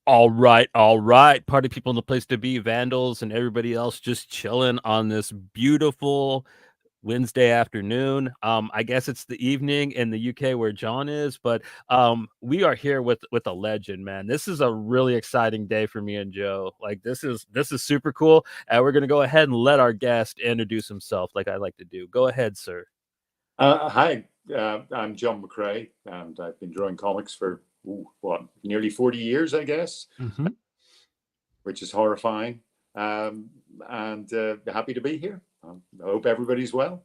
All right. Party people in the place to be, Vandals and everybody else just chilling on this beautiful Wednesday afternoon. I guess it's the evening in the UK where John is, but we are here with a legend, man. This is a really exciting day for me and Joe. Like this is super cool. And we're gonna go ahead and let our guest introduce himself like I like to do. Go ahead, sir. Hi, I'm John McCrea, and I've been drawing comics for nearly 40 years, I guess, Mhm. which is horrifying. Um, and happy to be here. I hope everybody's well.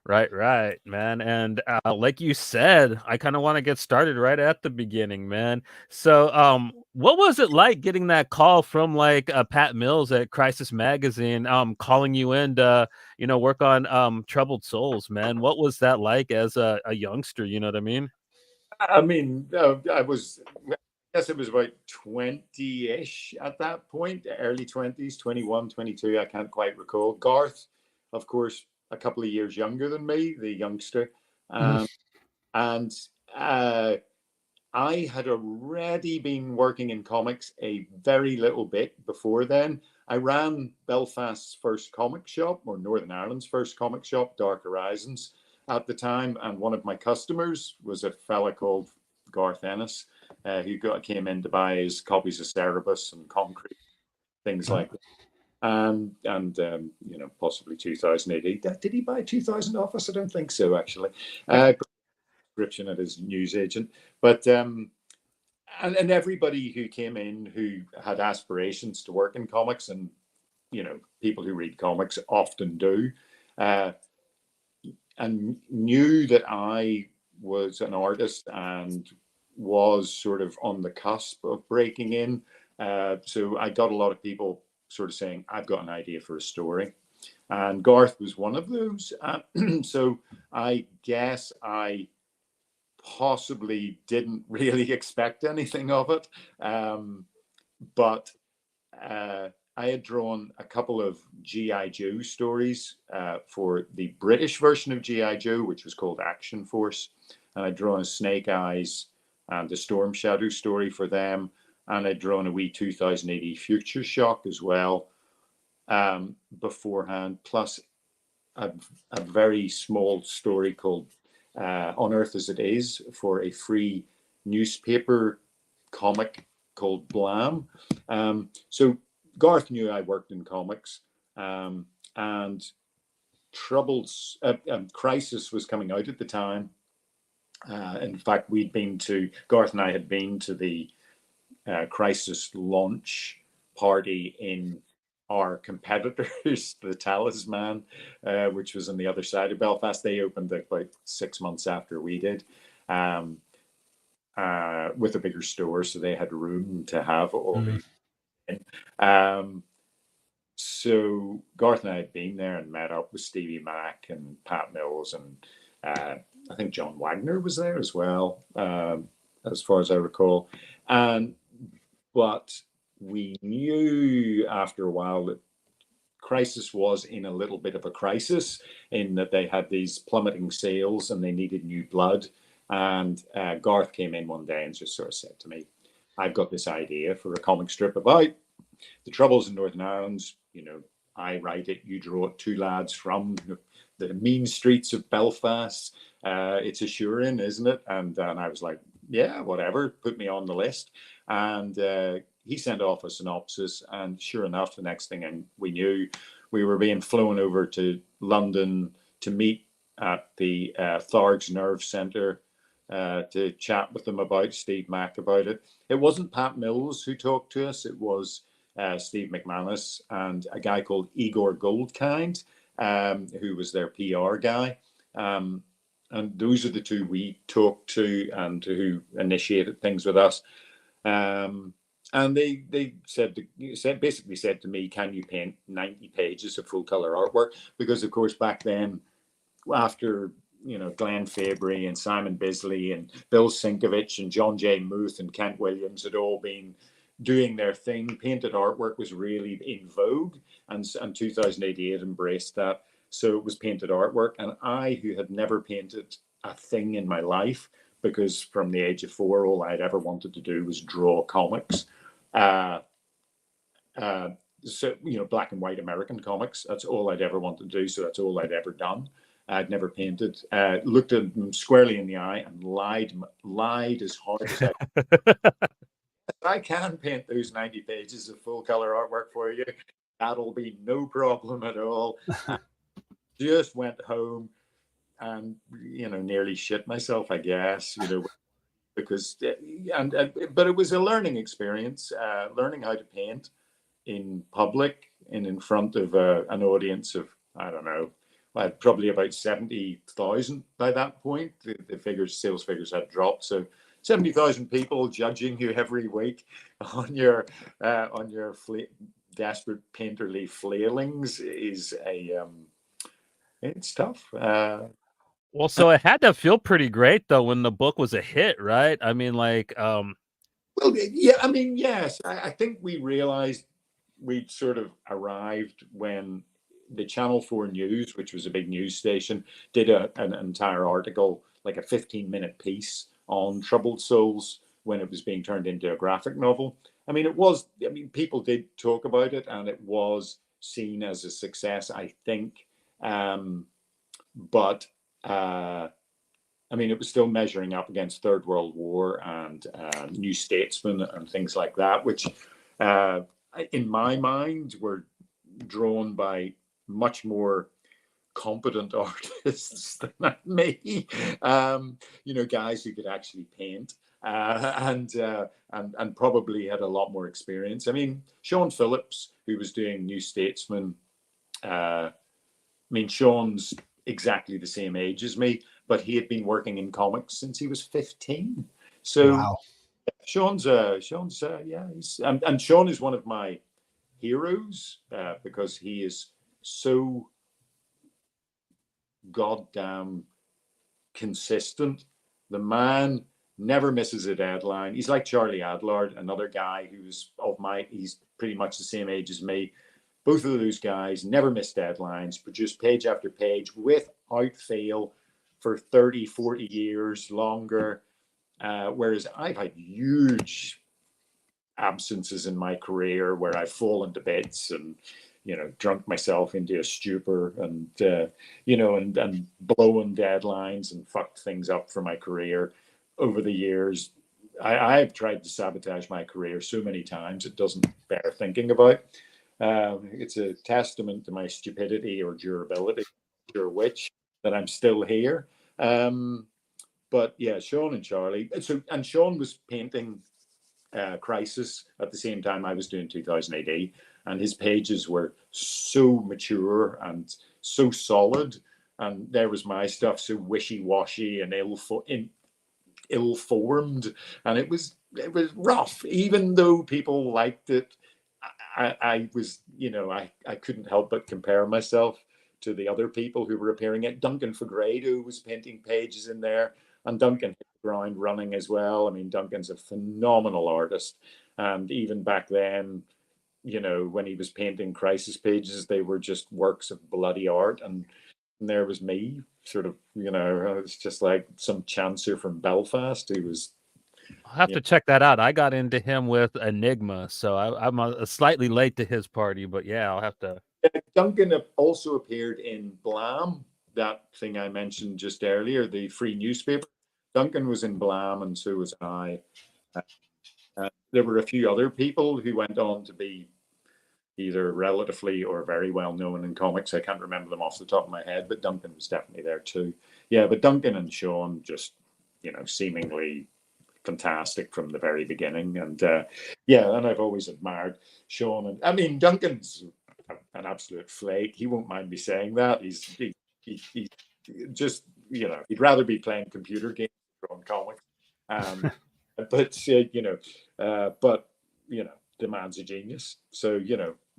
Right, man. And like you said, I kind of want to get started right at the beginning, man. So, what was it like getting that call from like Pat Mills at Crisis Magazine, calling you in to, work on Troubled Souls, man? What was that like as a youngster? You know what I mean? I mean, I guess it was about 20-ish at that point, early 20s, 21, 22. I can't quite recall. Garth, of course, a couple of years younger than me, the youngster. Mhm. Um, and uh, I had already been working in comics a very little bit before then. I ran Belfast's first comic shop, or Northern Ireland's first comic shop, Dark Horizons, at the time. And one of my customers was a fella called Garth Ennis, came in to buy his copies of Cerebus and Concrete, things Uh, like that. Possibly 2008. Did he buy 2000 off us? I don't think so, actually. Description at his newsagent. But and everybody who came in who had aspirations to work in comics, and people who read comics often do, uh, and knew that I was an artist and was sort of on the cusp of breaking in. So I got a lot of people sort of saying, I've got an idea for a story. And Garth was one of those. So I guess I possibly didn't really expect anything of it. But I had drawn a couple of G.I. Joe stories for the British version of G.I. Joe, which was called Action Force. And I'd drawn a Snake Eyes and a Storm Shadow story for them. And I'd drawn a wee 2080 Future Shock as well beforehand, plus a, a very small story called On Earth as It Is for a free newspaper comic called Blam. So Garth knew I worked in comics, and Crisis was coming out at the time. In fact, Garth and I had been to the Crisis launch party in our competitors, the Talisman, which was on the other side of Belfast. They opened about 6 months after we did, um, with a bigger store, so they had room to have all mhm. these. Um, so Garth and I had been there and met up with Stevie Mack and Pat Mills, and I think John Wagner was there as well, as far as I recall. And but we knew after a while that Crisis was in a little bit of a crisis in that they had these plummeting sales and they needed new blood. And Garth came in one day and just sort of said to me, I've got this idea for a comic strip about the troubles in Northern Ireland. I write it, you draw it, two lads from the mean streets of Belfast. It's assuring, isn't it? And I was like, yeah, whatever, put me on the list. And he sent off a synopsis, and sure enough, the next thing we knew, we were being flown over to London to meet at the Thargs Nerve Centre to chat with them about Steve Mack about it. It wasn't Pat Mills who talked to us. It was Steve McManus and a guy called Igor Goldkind, who was their PR guy. And those are the two we talked to and who initiated things with us. And they basically said to me, "Can you paint 90 pages of full color artwork?" Because of course back then, after Glenn Fabry and Simon Bisley and Bill Sienkiewicz and John J. Muth and Kent Williams had all been doing their thing. Painted artwork was really in vogue, and 2088 embraced that. So it was painted artwork, and I, who had never painted a thing in my life, because from the age of 4, all I'd ever wanted to do was draw comics. Uh, uh, so, black and white American comics. That's all I'd ever wanted to do. So that's all I'd ever done. I'd never painted. Looked at them squarely in the eye and lied as hard as I can paint those 90 pages of full color artwork for you. That'll be no problem at all. I just went home and nearly shit myself, I guess, because but it was a learning experience, learning how to paint in public and in front of an audience of, I don't know, probably about 70,000 by that point. The sales figures had dropped, so 70,000 people judging you every week on your desperate painterly flailings is it's tough. Well, so it had to feel pretty great though when the book was a hit, right? I mean, like, well, yeah, I mean, yes, I think we realized we'd sort of arrived when the Channel 4 News, which was a big news station, did an entire article, like a 15-minute piece on Troubled Souls when it was being turned into a graphic novel. I mean, people did talk about it and it was seen as a success, I think. But I mean, it was still measuring up against Third World War and New Statesman and things like that, which in my mind were drawn by much more competent artists than me. Guys who could actually paint and probably had a lot more experience. I mean, Sean Phillips, who was doing New Statesman, I mean, Sean's exactly the same age as me, but he had been working in comics since he was 15. So wow. Sean's yeah, and Sean is one of my heroes because he is so goddamn consistent. The man never misses a deadline. He's like Charlie Adlard, another guy he's pretty much the same age as me. Both of those guys never miss deadlines, produce page after page without fail for 30, 40 years longer. Whereas I've had huge absences in my career where I've fallen to bits and, drunk myself into a stupor and, and blowing deadlines and fucked things up for my career over the years. I've tried to sabotage my career so many times, it doesn't bear thinking about. It's a testament to my stupidity or durability, or which, that I'm still here. But yeah, Sean and Charlie. And Sean was painting Crisis at the same time I was doing 2000 AD, and his pages were so mature and so solid, and there was my stuff so wishy-washy and ill-formed, and it was rough. Even though people liked it, I was, I couldn't help but compare myself to the other people who were appearing. It Duncan Fagredo was painting pages in there, and Duncan hit the ground running as well. I mean, Duncan's a phenomenal artist, and even back then, when he was painting Crisis pages, they were just works of bloody art, and there was me, sort of, it's just like some chancer from Belfast who was. I'll have to check that out. I got into him with Enigma, so I'm slightly late to his party, but yeah, I'll have to. Duncan also appeared in Blam, that thing I mentioned just earlier, the free newspaper. Duncan was in Blam, and so was I. There were a few other people who went on to be either relatively or very well known in comics. I can't remember them off the top of my head, but Duncan was definitely there too. Yeah, but Duncan and Sean just, seemingly fantastic from the very beginning. And and I've always admired Sean. And I mean, Duncan's an absolute flake. He won't mind me saying that. He's just, he'd rather be playing computer games than comics. But the man's a genius. So,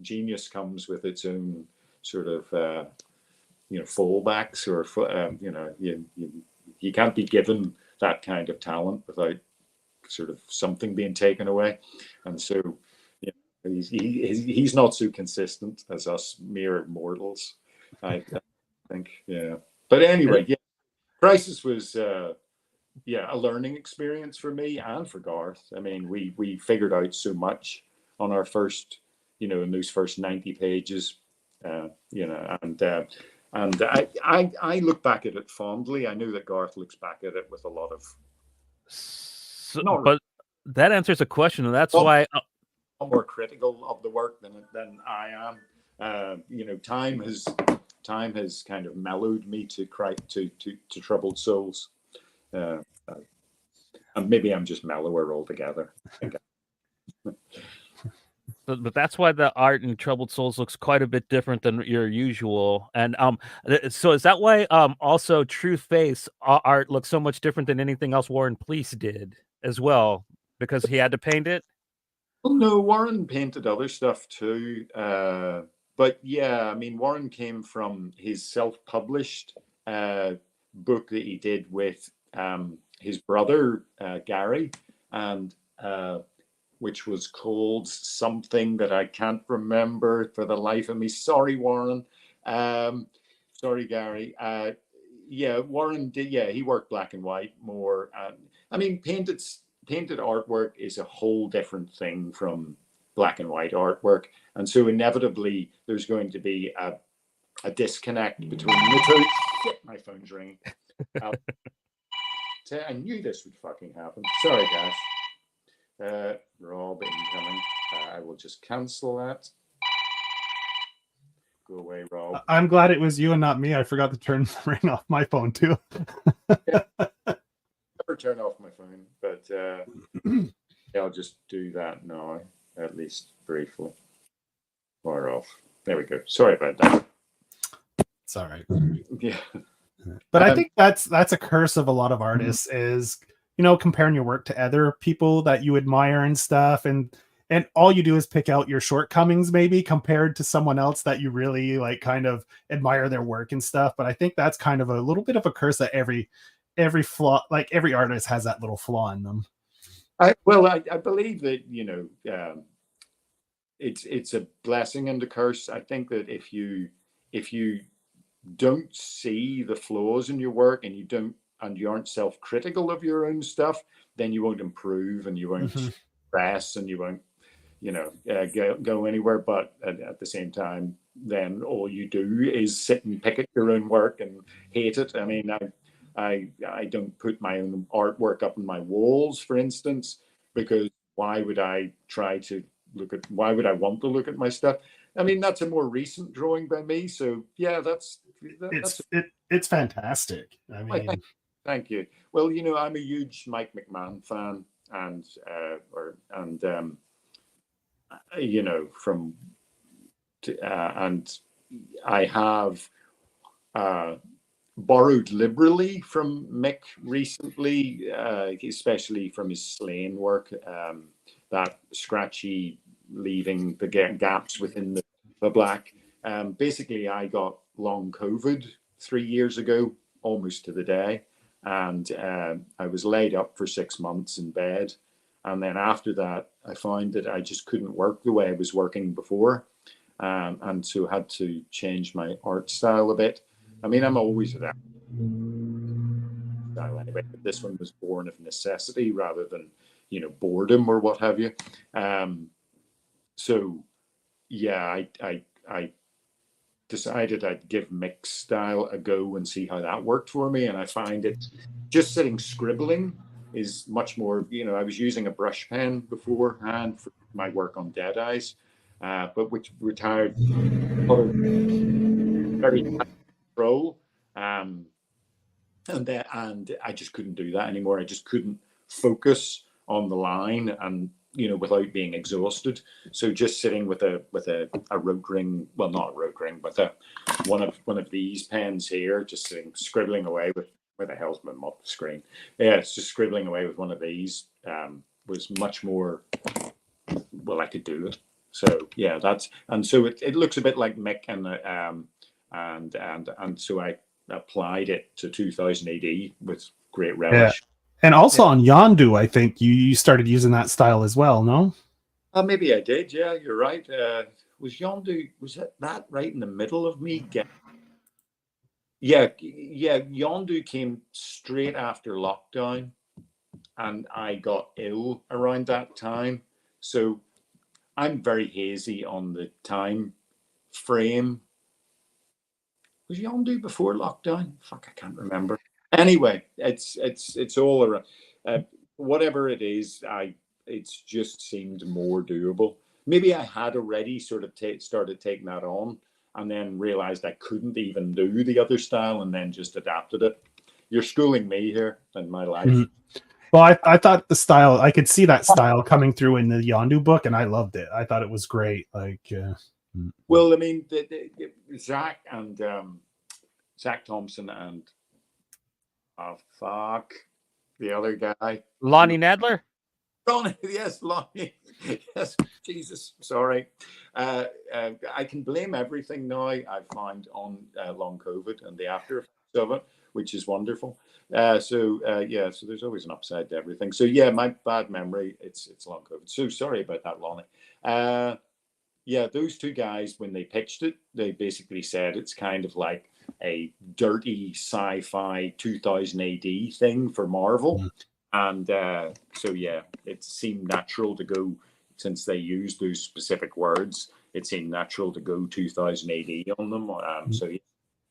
genius comes with its own sort of, fallbacks, or, you can't be given that kind of talent without sort of something being taken away. And so, he's not so consistent as us mere mortals, I think. Yeah. But anyway, yeah, Crisis was a learning experience for me and for Garth. I mean, we figured out so much on our first, in those first 90 pages, and I look back at it fondly. I know that Garth looks back at it with a lot of but that answers a question, and that's well, why more critical of the work than I am. Time has kind of mellowed me to Troubled Souls, and maybe I'm just mellower altogether. But that's why the art in Troubled Souls looks quite a bit different than your usual. And so is that why also True Face art looks so much different than anything else Warren Pleece did as well, because he had to paint it? Well, no, Warren painted other stuff too. But yeah, I mean, Warren came from his self-published book that he did with his brother, Gary, and which was called something that I can't remember for the life of me. Sorry, Warren. Sorry, Gary. Yeah, Warren did. Yeah, he worked black and white more. I mean, painted artwork is a whole different thing from black and white artwork, and so inevitably there's going to be a disconnect between the two. Shit, my phone's ringing. I knew this would fucking happen. Sorry, guys. Rob incoming. I will just cancel that. Go away, Rob. I'm glad it was you and not me. I forgot to turn the ring off my phone too. Never turn off my phone, but I'll just do that now, at least briefly. Or off. There we go. Sorry about that. It's all right. Yeah. But I think that's a curse of a lot of artists is, comparing your work to other people that you admire and stuff, and all you do is pick out your shortcomings maybe compared to someone else that you really like kind of admire their work and stuff. But I think that's kind of a little bit of a curse that every flaw, like every artist has that little flaw in them. I believe that it's a blessing and a curse. I think that if you don't see the flaws in your work and you aren't self-critical of your own stuff, then you won't improve and you won't progress and you won't go anywhere. But at the same time, then all you do is sit and pick at your own work and hate it. I mean, I don't put my own artwork up on my walls, for instance, because why would I want to look at my stuff? I mean, that's a more recent drawing by me. So yeah, it's fantastic. I mean, thank you. Well, I'm a huge Mike McMahon fan, and and I have borrowed liberally from Mick recently, especially from his Slain work, that scratchy, leaving the gaps within the black. Basically, I got long COVID 3 years ago, almost to the day, and I was laid up for 6 months in bed. And then after that, I found that I just couldn't work the way I was working before, and so had to change my art style a bit. I mean, I'm always that style anyway, but this one was born of necessity rather than boredom or what have you. So yeah, I decided I'd give Mick's style a go and see how that worked for me. And I find it just sitting scribbling is much more, I was using a brush pen beforehand for my work on Dead Eyes, but which retired very control. And I just couldn't do that anymore. I just couldn't focus on the line and without being exhausted. So just sitting with a rote ring, well, not a rote ring, but one of these pens here, just sitting scribbling away with, where the hell's my screen? Yeah, it's just scribbling away with one of these was much more, well, I could do it. So yeah, so it looks a bit like Mick, and so I applied it to 2000 AD with great relish. Yeah. And also on Yondu, I think you started using that style as well, no? Maybe I did. Yeah, you're right. Was Yondu, was that right in the middle of me? Yeah. Yondu came straight after lockdown, and I got ill around that time. So I'm very hazy on the time frame. Was Yondu before lockdown? Fuck, I can't remember. Anyway, it's all around. Whatever it is, it's just seemed more doable. Maybe I had already sort of started taking that on, and then realized I couldn't even do the other style, and then just adapted it. You're schooling me here in my life. Mhm. Well, I thought the style, I could see that style coming through in the Yondu book, and I loved it. I thought it was great. Like, Well, I mean, Zach and Zach Thompson and fuck the other guy, Lonnie Nadler. Ronnie, yes, Lonnie, yes, Jesus, sorry. I can blame everything now, I find, on long COVID and the after effects of it, which is wonderful. So there's always an upside to everything. So yeah, my bad memory, it's long COVID. So sorry about that, Lonnie. Yeah, those two guys, when they pitched it, they basically said it's kind of like a dirty sci-fi 2000 AD thing for Marvel. Mhm. And so, yeah, it seemed natural to go, since they used those specific words, it seemed natural to go 2000 AD on them. So, yeah,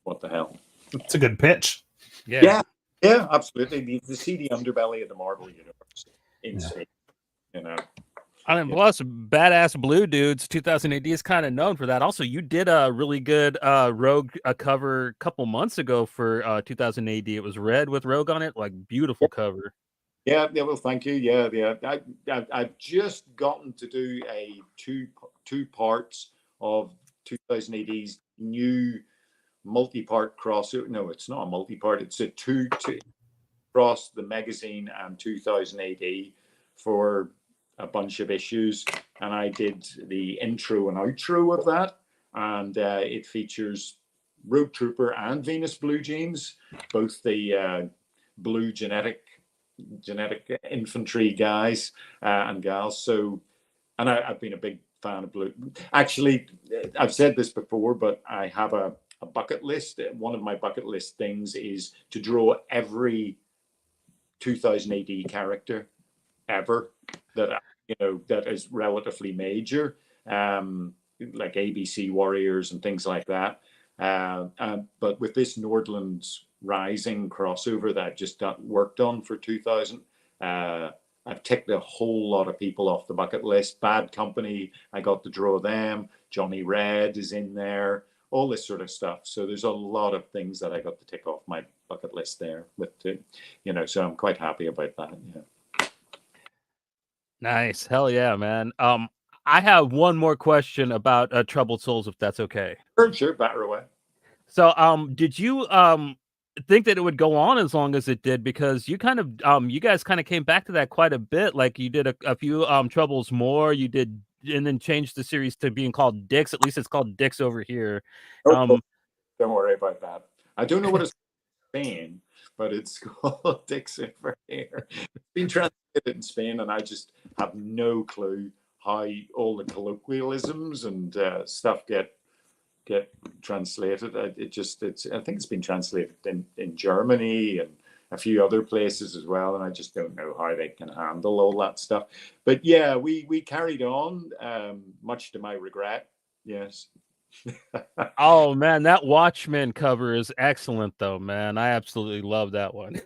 what the hell? it's a good pitch. Yeah, absolutely. The seedy underbelly of the Marvel universe. Insane, you know. And plus, Badass Blue Dudes 2000 AD is kind of known for that. Also, you did a really good Rogue cover a couple months ago for 2000 AD. It was red with Rogue on it, like beautiful cover. Yeah. Well, thank you. Yeah. I've just gotten to do a two parts of 2000 AD's new multi-part crossover. No, it's not a multi-part. It's a two across the magazine and 2000 AD for a bunch of issues, and I did the intro and outro of that, and it features Rogue Trooper and Venus Blue Jeans, both the blue genetic infantry guys and gals. So, and I've been a big fan of blue. Actually, I've said this before, but I have a bucket list. One of my bucket list things is to draw every 2000 AD character ever that that is relatively major, like ABC Warriors and things like that. But with this Nordland's Rising crossover that I've just worked on for 2000, I've ticked a whole lot of people off the bucket list. Bad Company, I got to draw them. Johnny Red is in there. All this sort of stuff. So there's a lot of things that I got to tick off my bucket list there with, so I'm quite happy about that. Yeah. Nice. Hell yeah, man. I have one more question about Troubled Souls, if that's okay. Sure, batter away. So, did you think that it would go on as long as it did? Because you kind of you guys kind of came back to that quite a bit. Like you did a few Troubles more. You did, and then changed the series to being called Dix. At least it's called Dix over here. Don't worry about that. I don't know what it's Spain, but it's called Dix over here. It's been translated in Spain, and I just have no clue how all the colloquialisms and stuff get translated. I think it's been translated in Germany and a few other places as well, and I just don't know how they can handle all that stuff. But yeah, we carried on, much to my regret. Yes. Oh man, that Watchmen cover is excellent, though, man. I absolutely love that one.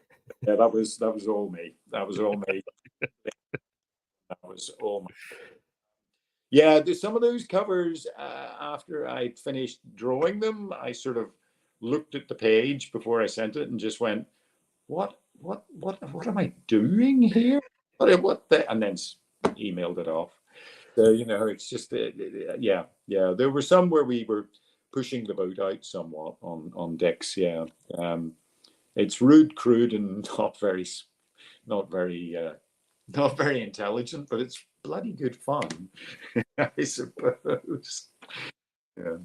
Yeah, that was all me. That was all me. That was all me. Yeah, there's some of those covers. After I finished drawing them, I sort of looked at the page before I sent it and just went, "What am I doing here? And then emailed it off." So it's just yeah. There were some where we were pushing the boat out somewhat on Dix. Yeah, it's rude, crude, and not very intelligent, but it's bloody good fun, I suppose. Yeah,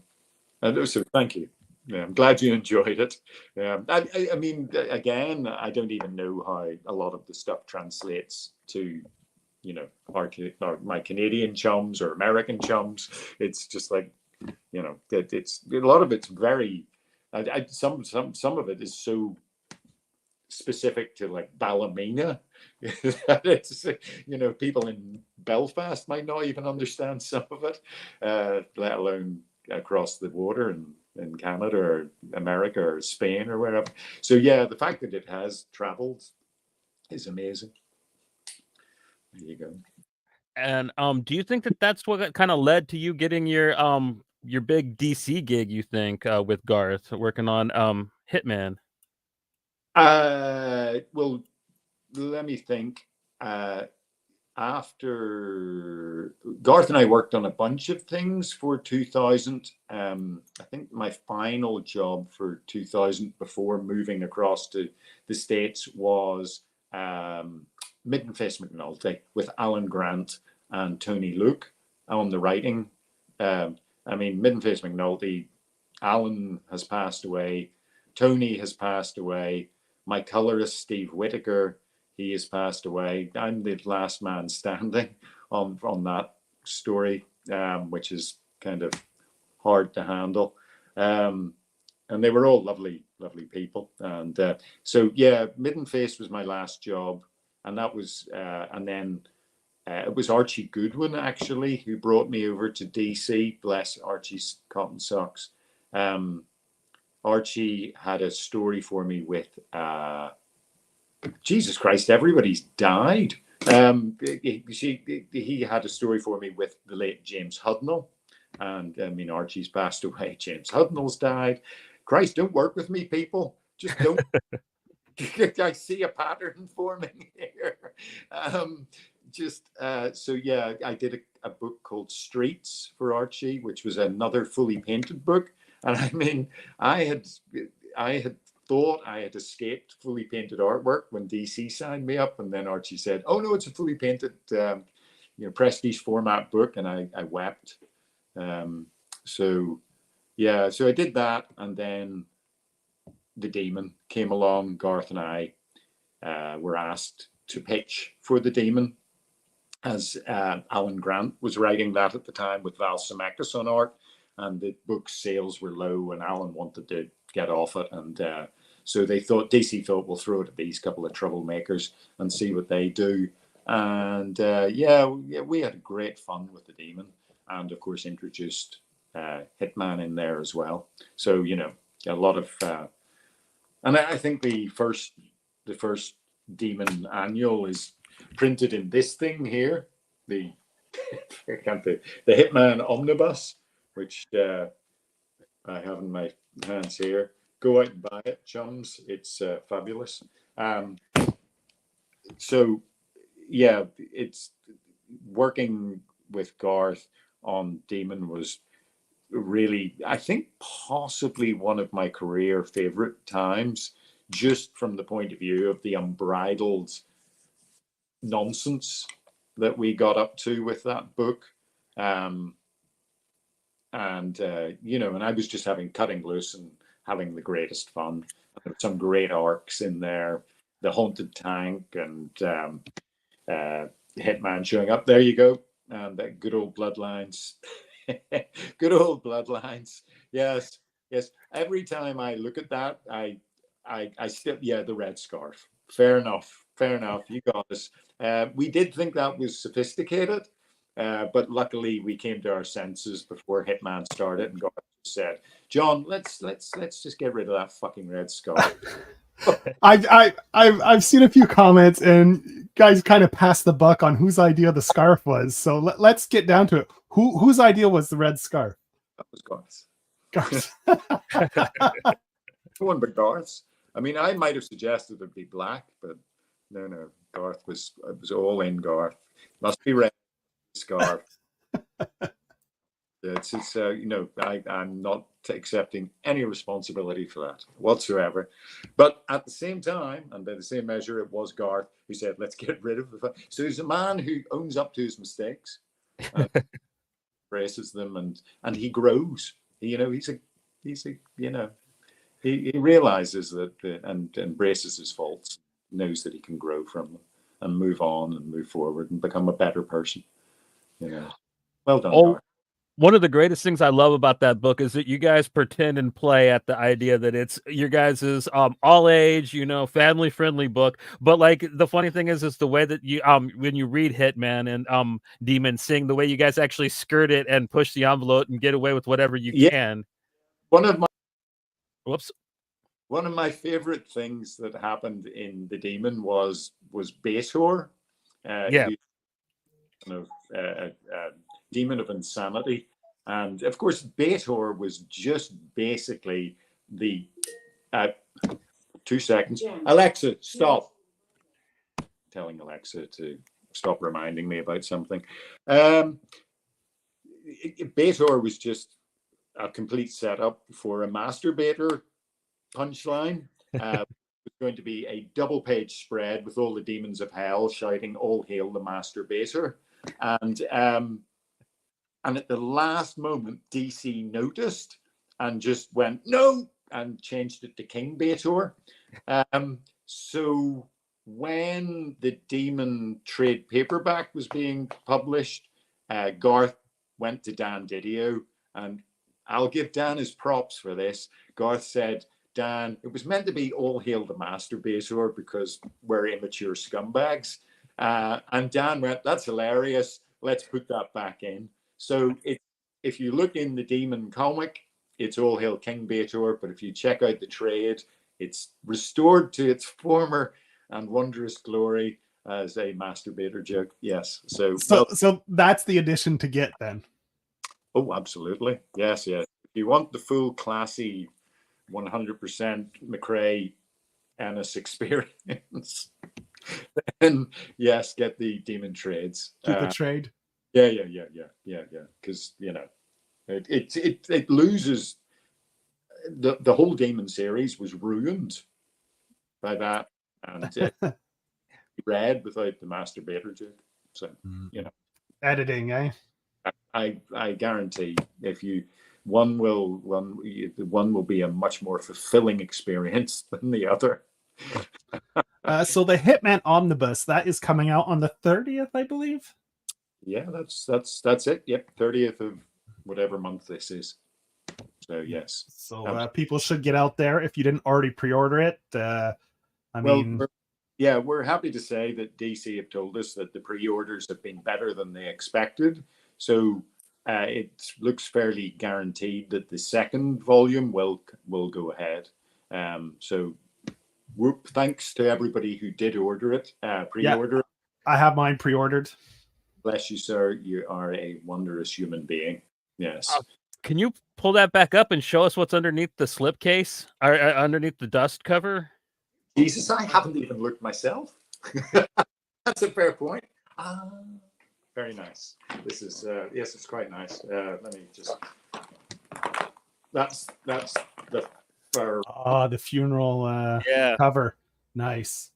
and so thank you. Yeah, I'm glad you enjoyed it. Yeah, I mean, again, I don't even know how a lot of the stuff translates to, my Canadian chums or American chums. It's just like, it's a lot of it's very. Some of it is so specific to like Ballymena It's, people in Belfast might not even understand some of it, let alone across the water in Canada or America or Spain or wherever. So yeah, the fact that it has traveled is amazing. There you go. And do you think that that's what kind of led to you getting your big DC gig? You think with Garth working on Hitman? Well, let me think. After Garth and I worked on a bunch of things for 2000. I think my final job for 2000 before moving across to the States was Midden Face McNulty with Alan Grant and Tony Luke on the writing. Midden Face McNulty, Alan has passed away, Tony has passed away, my colorist Steve Whitaker, he has passed away. I'm the last man standing on that story, which is kind of hard to handle. And they were all lovely, lovely people. And so, yeah, Midden Face was my last job. And that was, and then it was Archie Goodwin, actually, who brought me over to DC. Bless Archie's cotton socks. Archie had a story for me with, Jesus Christ, everybody's died. He had a story for me with the late James Hudnall. And Archie's passed away. James Hudnall's died. Christ, don't work with me, people. Just don't. I see a pattern forming here. So yeah, I did a book called Streets for Archie, which was another fully painted book. And I had thought I had escaped fully painted artwork when DC signed me up, and then Archie said, "Oh no, it's a fully painted, prestige format book," and I wept. So I did that, and then The Demon came along. Garth and I were asked to pitch for The Demon, as Alan Grant was writing that at the time with Val Zemeckis on art, and the book's sales were low, and Alan wanted to get off it, and so DC thought, we'll throw it at these couple of troublemakers and see what they do. And we had great fun with The Demon, and of course introduced Hitman in there as well. So a lot of and I think the first Demon annual is printed in this thing here, the Hitman Omnibus, which I have in my hands here. Go out and buy it, chums. It's fabulous. So yeah, it's working with Garth on Demon was really, I think, possibly one of my career favorite times, just from the point of view of the unbridled nonsense that we got up to with that book. And I was just cutting loose and having the greatest fun. There were some great arcs in there, the haunted tank and Hitman showing up. There you go. And that good old Bloodlines. Good old Bloodlines. Yes. Every time I look at that, I still, the red scarf. Fair enough. You got us. We did think that was sophisticated, but luckily we came to our senses before Hitman started, and Garth said, "John, let's just get rid of that fucking red scarf." I've seen a few comments, and guys kind of passed the buck on whose idea the scarf was. So let's get down to it. Whose idea was the red scarf? That was Garth's. Garth's. One but Garth's. I might have suggested it be black, but no. Garth it was all in Garth. Must be red scarf. It's I'm not accepting any responsibility for that whatsoever. But at the same time, and by the same measure, it was Garth who said, "Let's get rid of the." So he's a man who owns up to his mistakes, and embraces them, and he grows. He realizes that and embraces his faults, knows that he can grow from them and move on and move forward and become a better person. Well done, Garth. One of the greatest things I love about that book is that you guys pretend and play at the idea that it's your guys's all age, family friendly book. But like the funny thing is the way that you when you read Hitman and Demon Sing, the way you guys actually skirt it and push the envelope and get away with whatever you can. One of my Whoops. One of my favorite things that happened in The Demon was Beator, Yeah. Demon of Insanity. And of course, Beator was just basically the 2 seconds. Alexa, stop. Telling Alexa to stop reminding me about something. Beator was just a complete setup for a masturbator punchline. It was going to be a double-page spread with all the demons of hell shouting, "All hail the masturbator." And at the last moment, DC noticed and just went, "No," and changed it to King Beator. So when the Demon trade paperback was being published, Garth went to Dan Didio, and I'll give Dan his props for this. Garth said, "Dan, it was meant to be all hail the masturbator because we're immature scumbags." And Dan went, "That's hilarious. Let's put that back in." So if you look in the Demon comic, it's all hail King Beator. But if you check out the trade, it's restored to its former and wondrous glory as a masturbator joke. Yes. So that's the addition to get then. Oh, absolutely. Yes. If you want the full classy 100% McCrea Ennis experience, then yes, get the Demon trades. Get the trade. Yeah. Because it loses the whole Demon series was ruined by that, and read without the masturbator joke. So editing, eh? I guarantee if you one will be a much more fulfilling experience than the other. So the Hitman Omnibus that is coming out on the 30th, I believe. Yeah, that's it. Yep, 30th of whatever month this is. So yes. So people should get out there if you didn't already pre-order it. We're happy to say that DC have told us that the pre-orders have been better than they expected. So it looks fairly guaranteed that the second volume will go ahead. So thanks to everybody who did order it, pre-order. Yeah, I have mine pre-ordered. Bless you, sir. You are a wondrous human being. Yes. Can you pull that back up and show us what's underneath the slipcase or underneath the dust cover? Jesus, I haven't even looked myself. That's a fair point. Very nice. This is yes, it's quite nice. Let me just. That's the fur. The funeral cover. Nice.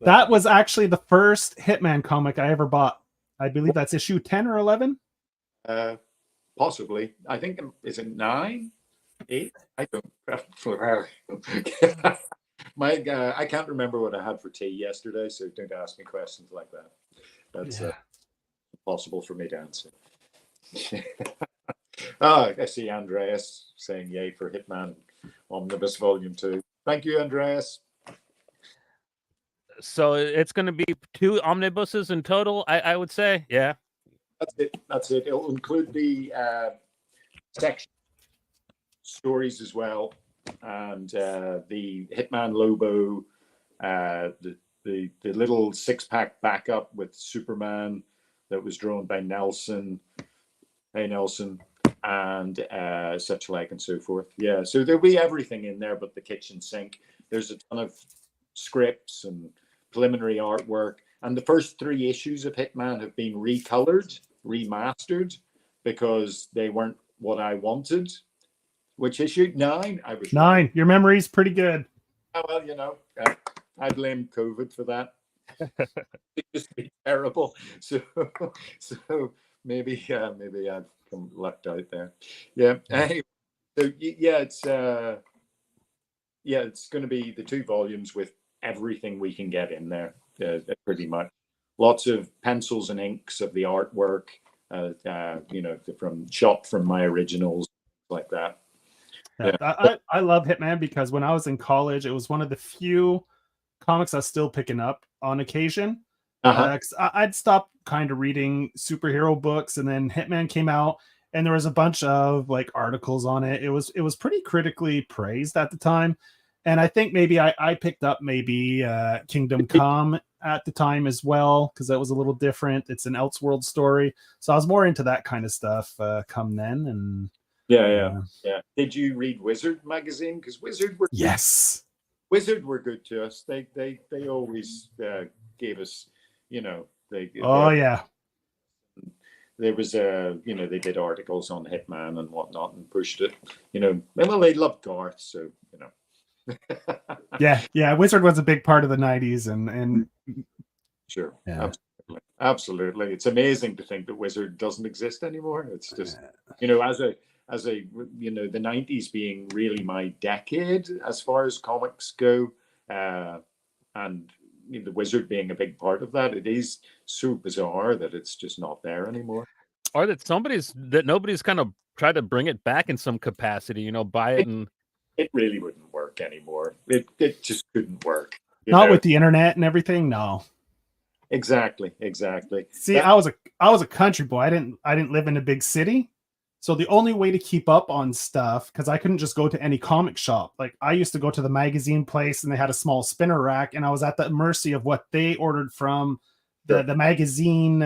That That was actually the first Hitman comic I ever bought. I believe that's issue 10 or 11. Possibly. I think is it 9, 8? I don't. I can't remember what I had for tea yesterday, so don't ask me questions like that. That's impossible for me to answer. I see Andreas saying yay for Hitman Omnibus Volume 2. Thank you, Andreas. So it's going to be 2 omnibuses in total, I would say. Yeah. That's it. It'll include the section stories as well, and the Hitman Lobo, the little 6-pack backup with Superman that was drawn by Nelson. Hey Nelson, and such like and so forth. Yeah, so there'll be everything in there but the kitchen sink. There's a ton of scripts and preliminary artwork, and the first 3 issues of Hitman have been recolored, remastered, because they weren't what I wanted. Which issue? 9? I was 9. Right. Your memory's pretty good. Oh, well, I blame COVID for that. It just be terrible. So maybe I've come lucked out there. Yeah. Anyway, so it's going to be the 2 volumes with everything we can get in there. Pretty much. Lots of pencils and inks of the artwork, from my originals like that. Yeah. I love Hitman because when I was in college, it was one of the few comics I was still picking up on occasion. 'Cause I'd stopped kind of reading superhero books, and then Hitman came out, and there was a bunch of like articles on it. It was pretty critically praised at the time, and I think maybe I picked up maybe Kingdom Come at the time as well because that was a little different. It's an Elseworld story, so I was more into that kind of stuff come then. And yeah. Did you read Wizard magazine? Because Wizard were yes, Wizard were good to us. They always gave us, oh yeah. There was they did articles on Hitman and whatnot and pushed it, well, they loved Garth, so yeah, Wizard was a big part of the 90s, and sure, yeah. Absolutely. It's amazing to think that Wizard doesn't exist anymore. It's just as a the 90s being really my decade as far as comics go, and the Wizard being a big part of that, it is so bizarre that it's just not there anymore. Or that nobody's kind of tried to bring it back in some capacity, buy it and it really wouldn't work anymore. It just couldn't work. Not with the internet and everything, no. Exactly. See, I was a country boy. I didn't live in a big city. So the only way to keep up on stuff, because I couldn't just go to any comic shop. Like I used to go to the magazine place and they had a small spinner rack, and I was at the mercy of what they ordered from the magazine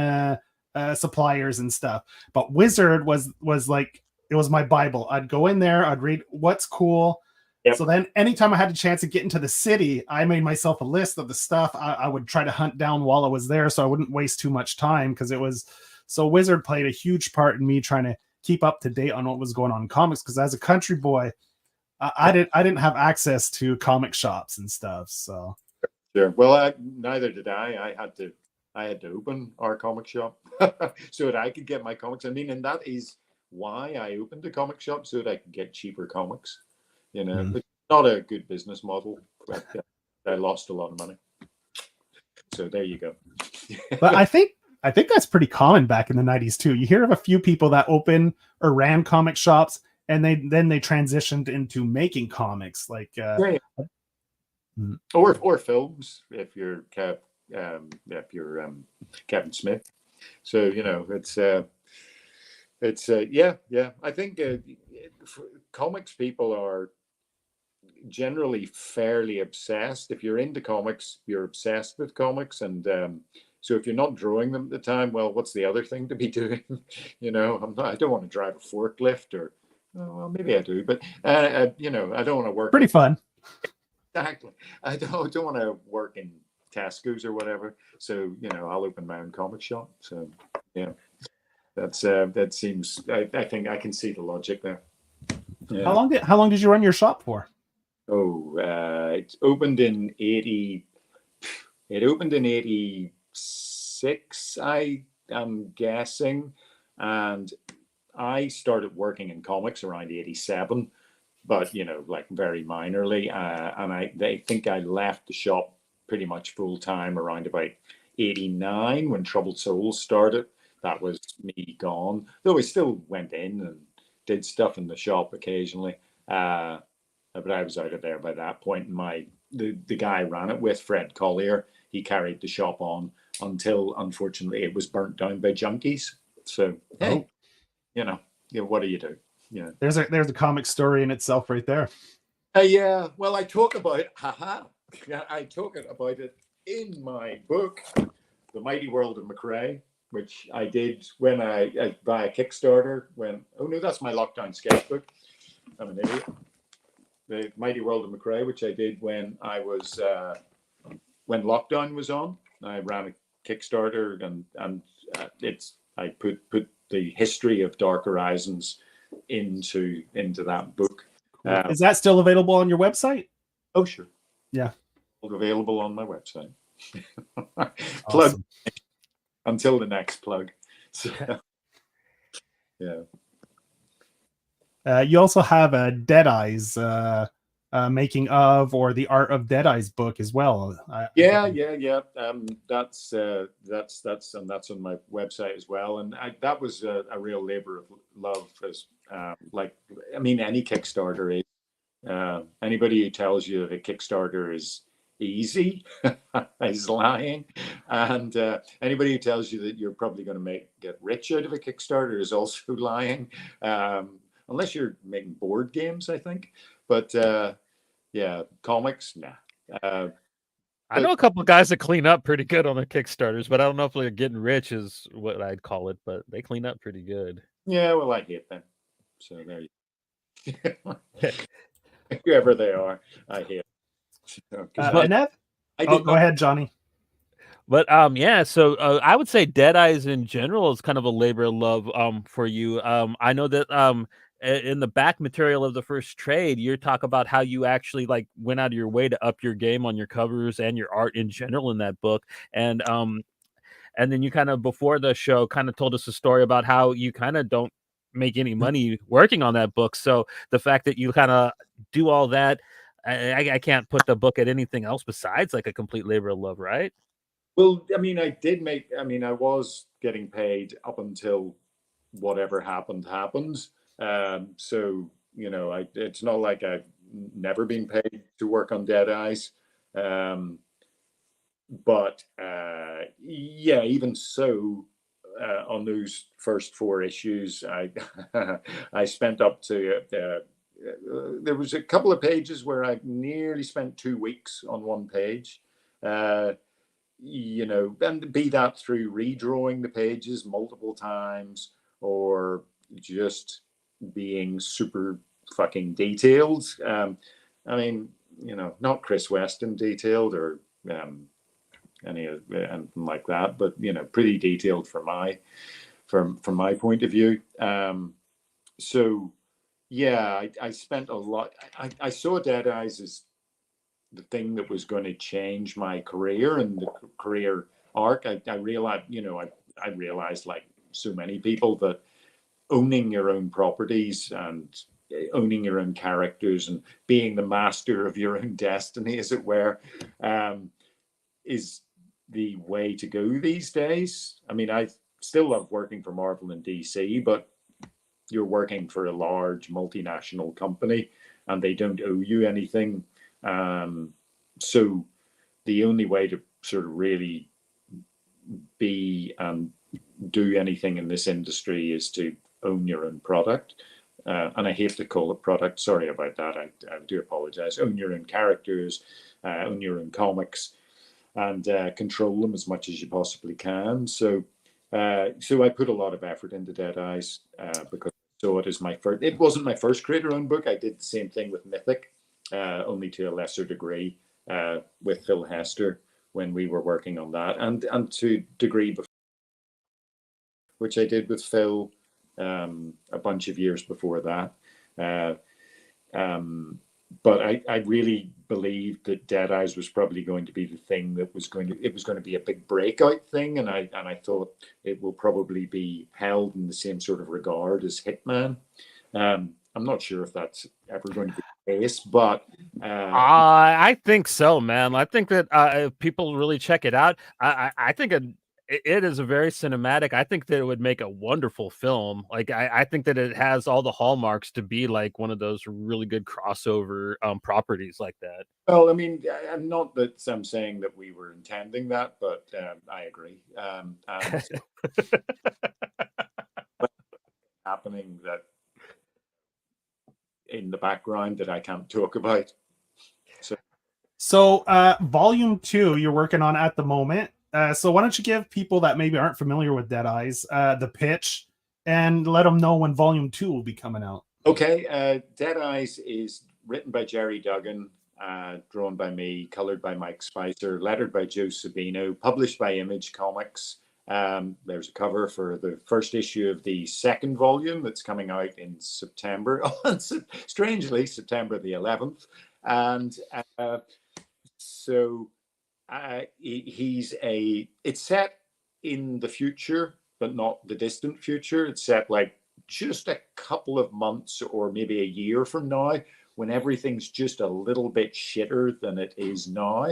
suppliers and stuff. But Wizard was like, it was my Bible. I'd go in there, I'd read what's cool. Yep. So then anytime I had a chance to get into the city, I made myself a list of the stuff I would try to hunt down while I was there, so I wouldn't waste too much time, because Wizard played a huge part in me trying to keep up to date on what was going on in comics, because as a country boy, I didn't have access to comic shops and stuff. So sure. Well, neither did I. I had to open our comic shop so that I could get my comics. I mean, and that is why I opened a comic shop, so that I could get cheaper comics. It's not a good business model, but I lost a lot of money. So there you go. But I think that's pretty common back in the 90s too. You hear of a few people that open or ran comic shops, and then they transitioned into making comics, like or films if you're Kevin Smith. So it's I think comics people are generally fairly obsessed. If you're into comics, you're obsessed with comics, and so if you're not drawing them at the time, well, what's the other thing to be doing? I don't want to drive a forklift, or well, maybe I do, but I don't want to work. Pretty fun. Exactly. I don't want to work in Tesco's or whatever. So I'll open my own comic shop. So yeah, that seems. I think I can see the logic there. Yeah. How long did you run your shop for? Oh, it opened in 80. It opened in 86, I am guessing, and I started working in comics around 87, but like very minorly. And they think I left the shop pretty much full time around about 89 when Troubled Souls started. That was me gone, though I still went in and did stuff in the shop occasionally. But I was out of there by that point. And the guy I ran it with, Fred Collier, he carried the shop on until, unfortunately, it was burnt down by junkies. So, hey, what do you do? Yeah, there's a comic story in itself right there. Yeah, well, I talk about I talk about it in my book, The Mighty World of McCrea, which I did when I via Kickstarter. That's my lockdown sketchbook. I'm an idiot. The Mighty World of McCrea, which I did when I was when lockdown was on. I ran a Kickstarter, and I put the history of Dark Horizons into that book. Is that still available on your website? Oh, sure. Yeah, available on my website. Plug awesome. Until the next plug. So, yeah. You also have a Dead Eyes making of, or the Art of Deadeye's book as well. Yeah. That's on my website as well, and that was a real labor of love. As like, I mean, any Kickstarter is. Anybody who tells you that a Kickstarter is easy is lying, and anybody who tells you that you're probably going to get rich out of a Kickstarter is also lying, unless you're making board games, I think. But yeah, comics, nah. I know a couple of guys that clean up pretty good on their Kickstarters, but I don't know if they're getting rich is what I'd call it, but they clean up pretty good. Yeah, well, I hate them. So there you whoever they are, I hate. Nev? Go ahead, Johnny. But yeah, so I would say Deadeyes in general is kind of a labor of love for you. I know that in the back material of the first trade, you talk about how you actually like went out of your way to up your game on your covers and your art in general in that book. And then you kind of before the show kind of told us a story about how you kind of don't make any money working on that book. So the fact that you kind of do all that, I can't put the book at anything else besides like a complete labor of love, right? Well, I mean, I was getting paid up until whatever happened. So, it's not like I've never been paid to work on Deadeyes. But yeah, even so, on those first 4 issues, I spent up to, there was a couple of pages where I nearly spent 2 weeks on one page. And be that through redrawing the pages multiple times or just being super fucking detailed. I mean, not Chris Weston detailed or anything like that, but pretty detailed from my point of view. So yeah, I spent a lot. I saw Deadeyes as the thing that was going to change my career and the career arc. I realized, I realized, like so many people, that owning your own properties and owning your own characters and being the master of your own destiny, as it were, is the way to go these days. I mean, I still love working for Marvel and DC, but you're working for a large multinational company and they don't owe you anything. So the only way to sort of really be do anything in this industry is to own your own product. And I hate to call it product. Sorry about that. I do apologize. Own your own characters, own your own comics, and control them as much as you possibly can. So I put a lot of effort into Deadeyes because I saw it as my first. It wasn't my first creator-owned book. I did the same thing with Mythic, only to a lesser degree with Phil Hester when we were working on that, and to a degree before, which I did with Phil a bunch of years before that. But I really believed that Deadeyes was probably going to be the thing that was going to be a big breakout thing, and I thought it will probably be held in the same sort of regard as Hitman. I'm not sure if that's ever going to be the case, but I think so, man. I think that if people really check it out, I think it is a very cinematic. I think that it would make a wonderful film. Like I think that it has all the hallmarks to be like one of those really good crossover properties like that. Well, I mean, I'm not that I'm saying that we were intending that, but I agree. And happening that in the background that I can't talk about. So volume 2 you're working on at the moment. So why don't you give people that maybe aren't familiar with Deadeyes the pitch and let them know when volume 2 will be coming out. Okay, Deadeyes is written by Jerry Duggan, drawn by me, colored by Mike Spicer, lettered by Joe Sabino, published by Image Comics. There's a cover for the first issue of the second volume that's coming out in September. Strangely, September the 11th. And so it's set in the future, but not the distant future. It's set like just a couple of months or maybe a year from now, when everything's just a little bit shitter than it is now.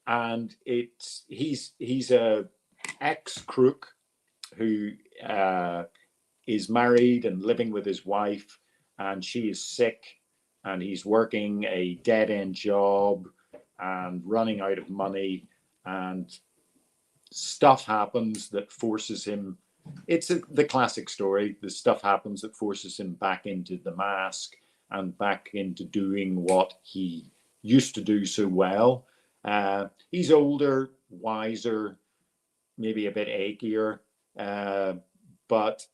And he's a ex-crook who is married and living with his wife, and she is sick, and he's working a dead-end job and running out of money, and stuff happens that forces him. It's the classic story. The stuff happens that forces him back into the mask and back into doing what he used to do so well. He's older, wiser, maybe a bit achier, but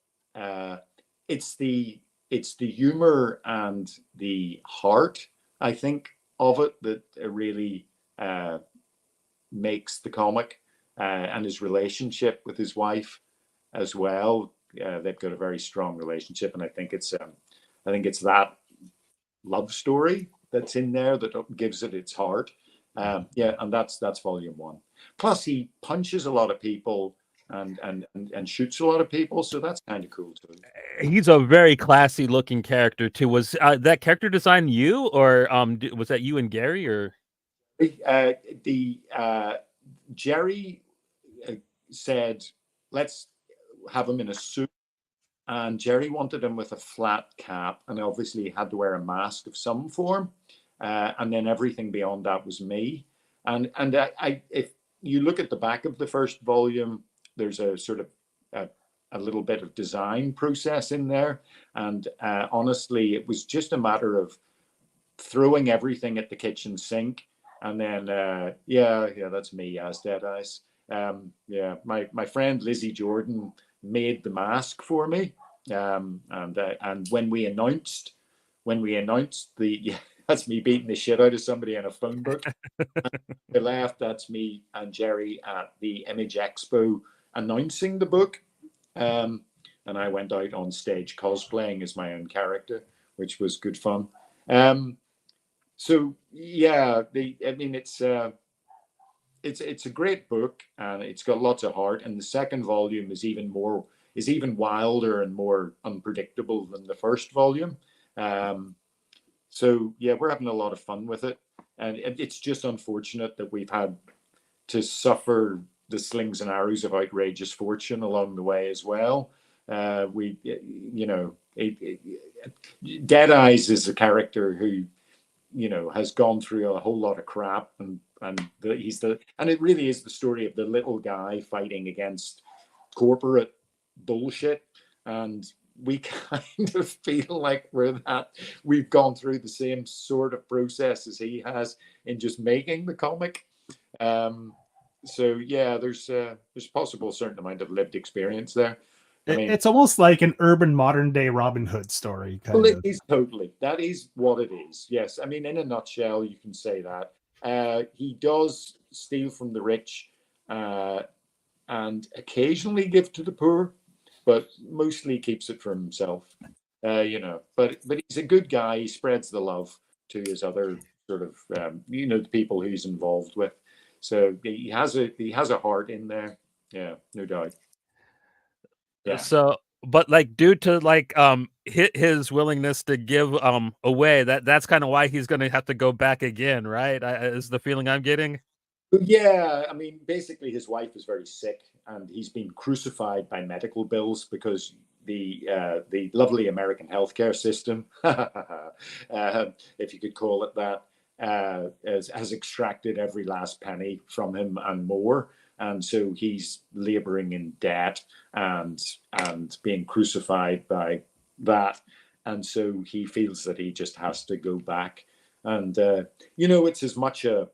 it's the humor and the heart, I think, of it that really makes the comic, and his relationship with his wife as well. They've got a very strong relationship, and I think it's that love story that's in there that gives it its heart. And that's volume 1. Plus, he punches a lot of people and shoots a lot of people, so that's kind of cool too. He's a very classy looking character too. Was that character design you, or was that you and Gary, or Jerry said, let's have him in a suit, and Jerry wanted him with a flat cap, and obviously he had to wear a mask of some form, and then everything beyond that was me. And I if you look at the back of the first volume, there's a sort of a little bit of design process in there, and honestly, it was just a matter of throwing everything at the kitchen sink. And then, that's me as Deadeyes. My friend Lizzie Jordan made the mask for me. And when we announced that's me beating the shit out of somebody in a phone book. They laughed. That's me and Jerry at the Image Expo announcing the book. And I went out on stage cosplaying as my own character, which was good fun. So yeah, it's a great book, and it's got lots of heart. And the second volume is even wilder and more unpredictable than the first volume. So yeah, we're having a lot of fun with it, and it's just unfortunate that we've had to suffer the slings and arrows of outrageous fortune along the way as well. Deadeyes is a character who, has gone through a whole lot of crap, and it really is the story of the little guy fighting against corporate bullshit, and we kind of feel like we've gone through the same sort of process as he has in just making the comic. So yeah, there's possible a certain amount of lived experience there. It's almost like an urban modern day Robin Hood story. It is totally. That is what it is. Yes. In a nutshell, you can say that. He does steal from the rich, and occasionally give to the poor, but mostly keeps it for himself. But he's a good guy. He spreads the love to his other sort of, the people he's involved with. So he has a heart in there. Yeah, no doubt. Yeah. So, but due to his willingness to give away, that's kind of why he's going to have to go back again, right? Is the feeling I'm getting. Yeah, basically his wife is very sick, and he's been crucified by medical bills because the lovely American healthcare system, if you could call it that, has extracted every last penny from him and more. And so he's laboring in debt and being crucified by that. And so he feels that he just has to go back. And, it's as much a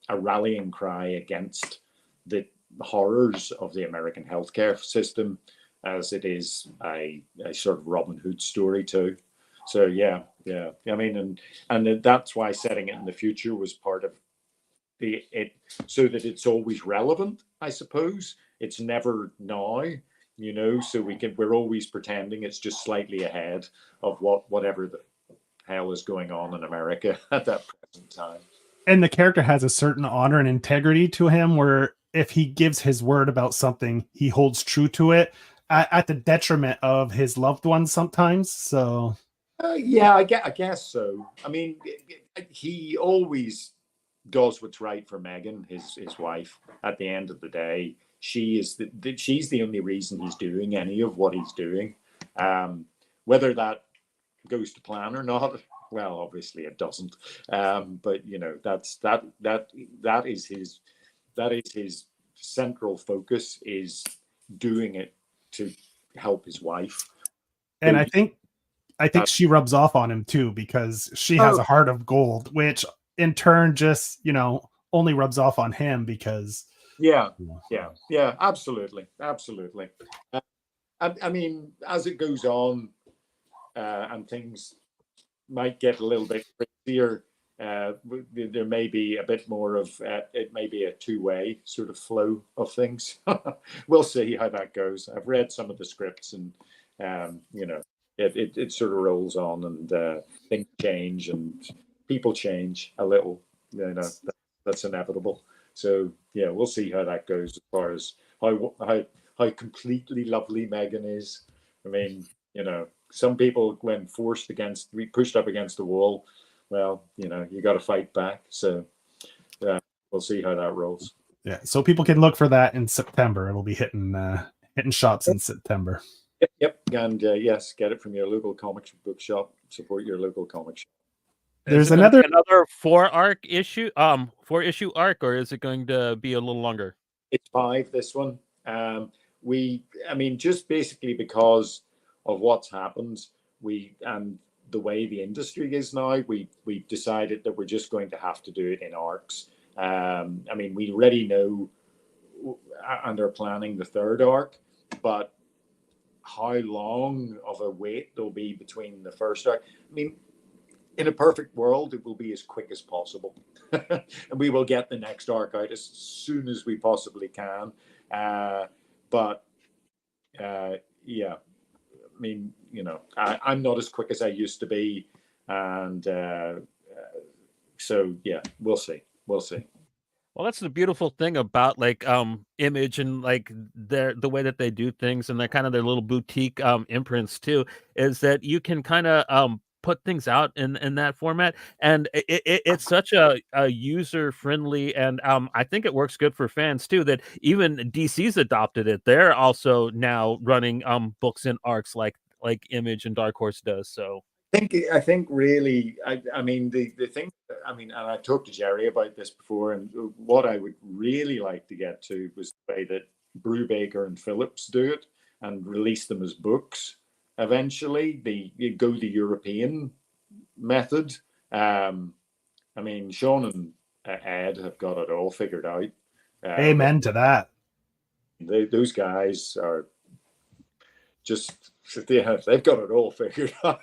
rallying cry against the horrors of the American healthcare system as it is a sort of Robin Hood story too. So yeah. And that's why setting it in the future was part of so that it's always relevant, I suppose. It's never now, so we're always pretending it's just slightly ahead of whatever the hell is going on in America at that present time. And the character has a certain honor and integrity to him, where if he gives his word about something, he holds true to it at the detriment of his loved ones sometimes. So Yeah, I guess so. I mean, he always does what's right for Megan, his wife. At the end of the day, she's the only reason he's doing any of what he's doing. Whether that goes to plan or not, well, obviously it doesn't. But you know, that is his central focus, is doing it to help his wife. And So, I think she rubs off on him too, because she has oh, a heart of gold, which in turn just, you know, only rubs off on him because, yeah, you know, yeah, absolutely, absolutely. I mean, as it goes on, and things might get a little bit crazier. There may be a bit more of it may be a two-way sort of flow of things. We'll see how that goes. I've read some of the scripts, and you know, it sort of rolls on, and things change, and people change a little. You know, that's inevitable. So yeah, we'll see how that goes as far as how completely lovely Megan is. I mean, you know, some people, when pushed up against the wall, well, you know, you got to fight back. So we'll see how that rolls. yeah. So people can look for that in September. It'll be hitting shops in September. Yep. And yes, get it from your local comic book shop. Support your local comic shop. There's Is it going to another be another 4 issue arc, or is it going to be a little longer? It's 5, this one. I mean, just basically because of what's happened, and the way the industry is now, we've decided that we're just going to have to do it in arcs. I mean, we already know, and are planning the 3rd arc, but how long of a wait there'll be between the first arc. I mean, in a perfect world, it will be as quick as possible. And we will get the next arc out as soon as we possibly can. But yeah, I mean, you know, I'm not as quick as I used to be. And so, yeah, we'll see. We'll see. Well, that's the beautiful thing about like Image and like the way that they do things, and they're kind of their little boutique imprints too, is that you can kind of put things out in that format, and it's such a user friendly, and I think it works good for fans too, that even DC's adopted it. They're also now running books in arcs like Image and Dark Horse does. So I think really, I mean, the thing, I mean, and I talked to Jerry about this before, and what I would really like to get to was the way that Brubaker and Phillips do it and release them as books. Eventually, you go the European method. I mean, Sean and Ed have got it all figured out. amen to that. Those guys are just, they've got it all figured out.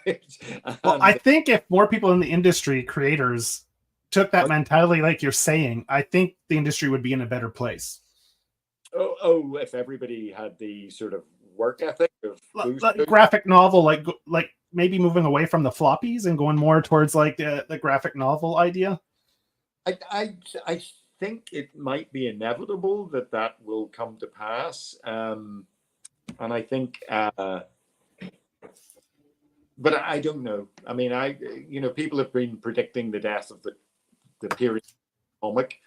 Well, I think if more people in the industry, creators, took that mentality, like you're saying, I think the industry would be in a better place. Oh, if everybody had the sort of work ethic of like graphic novel, like maybe moving away from the floppies and going more towards like the graphic novel idea. I think it might be inevitable that will come to pass, and I think, but I don't know. I mean, you know, people have been predicting the death of the period comic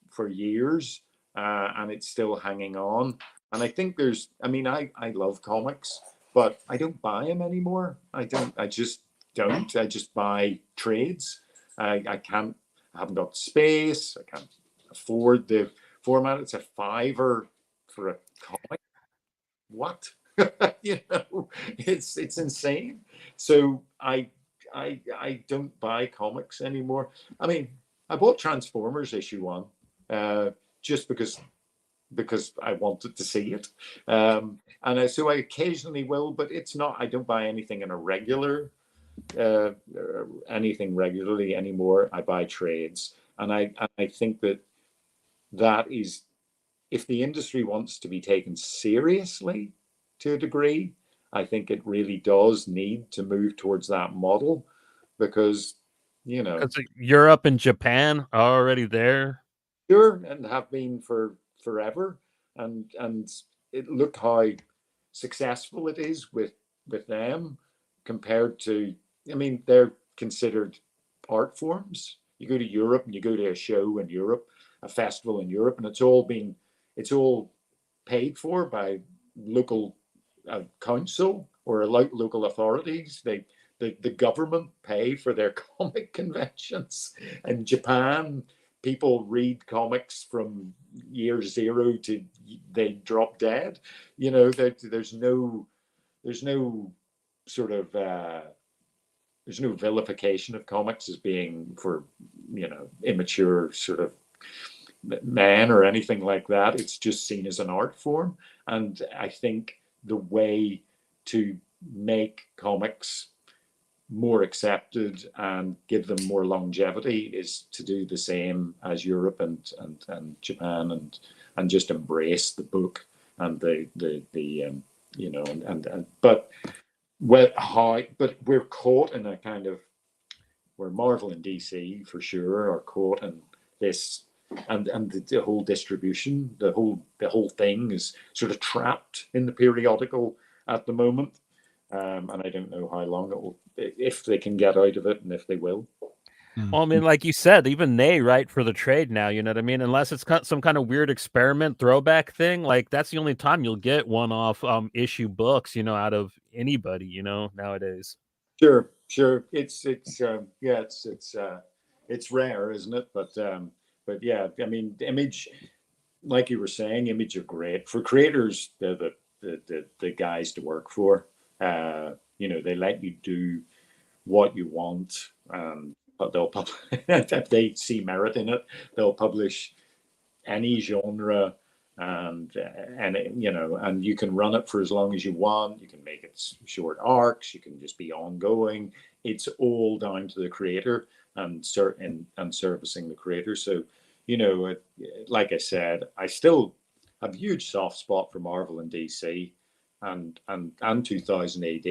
for years, and it's still hanging on. And I think I mean, I love comics, but I don't buy them anymore. I just don't. I just buy trades. I can't, I haven't got space. I can't afford the format. It's a $5 for a comic. What? You know, it's insane. So I don't buy comics anymore. I mean, I bought Transformers issue 1 just because I wanted to see it, and so I occasionally will, but it's not. I don't buy anything in a regular anything regularly anymore. I buy trades, and I think that is, if the industry wants to be taken seriously to a degree, I think it really does need to move towards that model, because, you know, because Europe and Japan are already there. sure, and have been for forever, and look how successful it is with them. compared to, I mean, they're considered art forms. You go to Europe and you go to a show in Europe, a festival in Europe, and it's all paid for by local council or local authorities. The government pay for their comic conventions. In Japan, people read comics from year zero to they drop dead. You know, there's no sort of there's no vilification of comics as being for, you know, immature sort of man or anything like that. It's just seen as an art form. And I think the way to make comics more accepted and give them more longevity is to do the same as Europe and Japan, and just embrace the book and the you know, but we're caught in a kind of, where Marvel and DC for sure are caught in this, and the whole distribution, the whole thing is sort of trapped in the periodical at the moment. And I don't know how long it will, if they can get out of it, and if they will. Well, I mean, like you said, even they write for the trade now, you know what I mean? Unless it's some kind of weird experiment throwback thing, like that's the only time you'll get one-off issue books, you know, out of anybody, you know, nowadays. Sure. It's rare, isn't it? But yeah, I mean, Image, like you were saying, Image are great for creators. They're the guys to work for. You know, they let you do what you want, but they'll if they see merit in it, they'll publish any genre, and you know, and you can run it for as long as you want. You can make it short arcs. You can just be ongoing. It's all down to the creator and servicing the creator. So, you know, like I said, I still have a huge soft spot for Marvel and DC, and 2000 AD,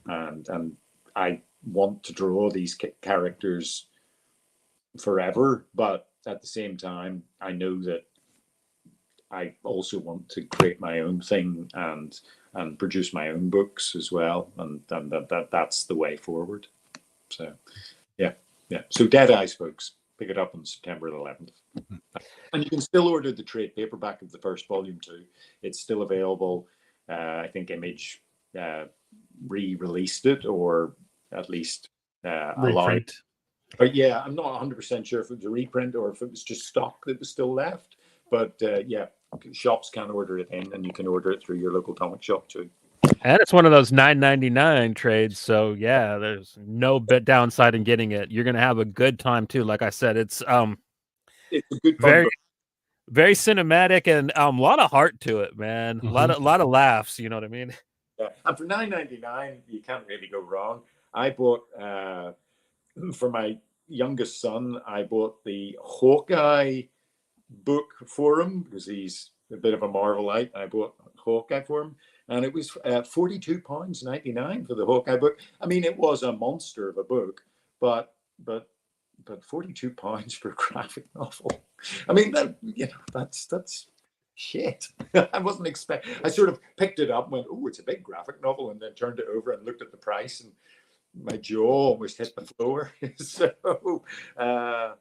and I want to draw these characters forever, but at the same time, I know that I also want to create my own thing and produce my own books as well, and that's the way forward. So, yeah. So, Dead Eyes, folks, pick it up on September 11th, and you can still order the trade paperback of the first volume too. It's still available. I think Image re-released it, or at least allowed. But yeah, I'm not 100% sure if it was a reprint or if it was just stock that was still left. But yeah, shops can order it in, and you can order it through your local comic shop too. And it's one of those $9.99 trades, so yeah, there's no downside in getting it. You're gonna have a good time too. Like I said, it's a good very cinematic, and a lot of heart to it, man. A lot of laughs. You know what I mean? Yeah, and for $9.99, you can't really go wrong. I bought for my youngest son, I bought the Hawkeye book for him because he's a bit of a Marvelite. I bought Hawkeye for him, and it was £42.99 for the Hawkeye book. I mean, it was a monster of a book, but £42 for a graphic novel. I mean, that's shit. I wasn't expecting. I sort of picked it up and went, "Oh, it's a big graphic novel," and then turned it over and looked at the price, and my jaw almost hit the floor. So I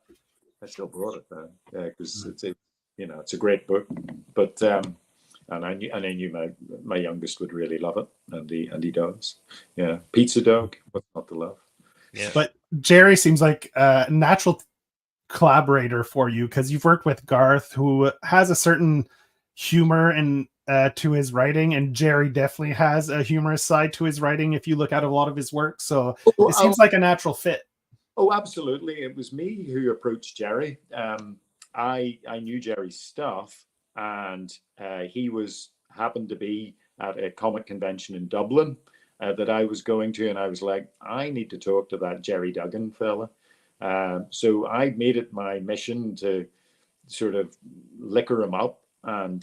still brought it then, because it's a great book. But and I knew my youngest would really love it, and he does. Yeah, Pizza Dog, what's not to love? Yeah. But Jerry seems like a natural collaborator for you, because you've worked with Garth, who has a certain humor and to his writing, and Jerry definitely has a humorous side to his writing if you look at a lot of his work. So it seems like a natural fit. Oh, absolutely. It was me who approached Jerry. I knew Jerry's stuff, and he happened to be at a comic convention in Dublin that I was going to, and I was like, I need to talk to that Jerry Duggan fella. So I made it my mission to sort of liquor him up and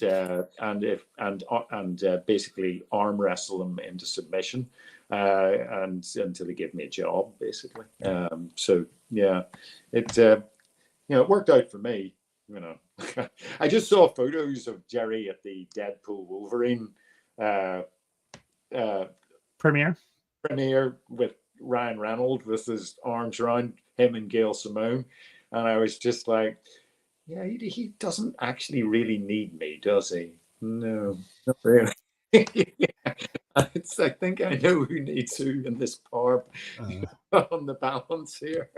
basically arm wrestle him into submission, and until he gave me a job, basically. So yeah, it worked out for me. You know, I just saw photos of Jerry at the Deadpool Wolverine premiere. premiere with Ryan Reynolds with his arms around him and Gail Simone, and I was just like, yeah, he doesn't actually really need me, does he? No, not really. I think I know who needs who in this part on the balance here.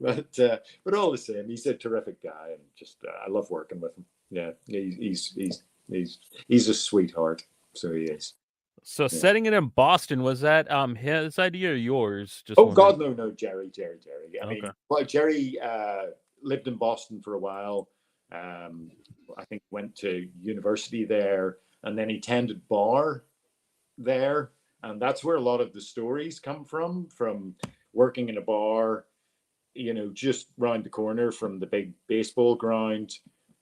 But all the same, he's a terrific guy, and just I love working with him. Yeah, he's a sweetheart. So he is. So setting it in Boston, was that his idea or yours? Just Oh wondering. God, no, Jerry. I mean, Okay. well, Jerry lived in Boston for a while. I think went to university there, and then he tended bar there, and that's where a lot of the stories come from working in a bar, just round the corner from the big baseball ground,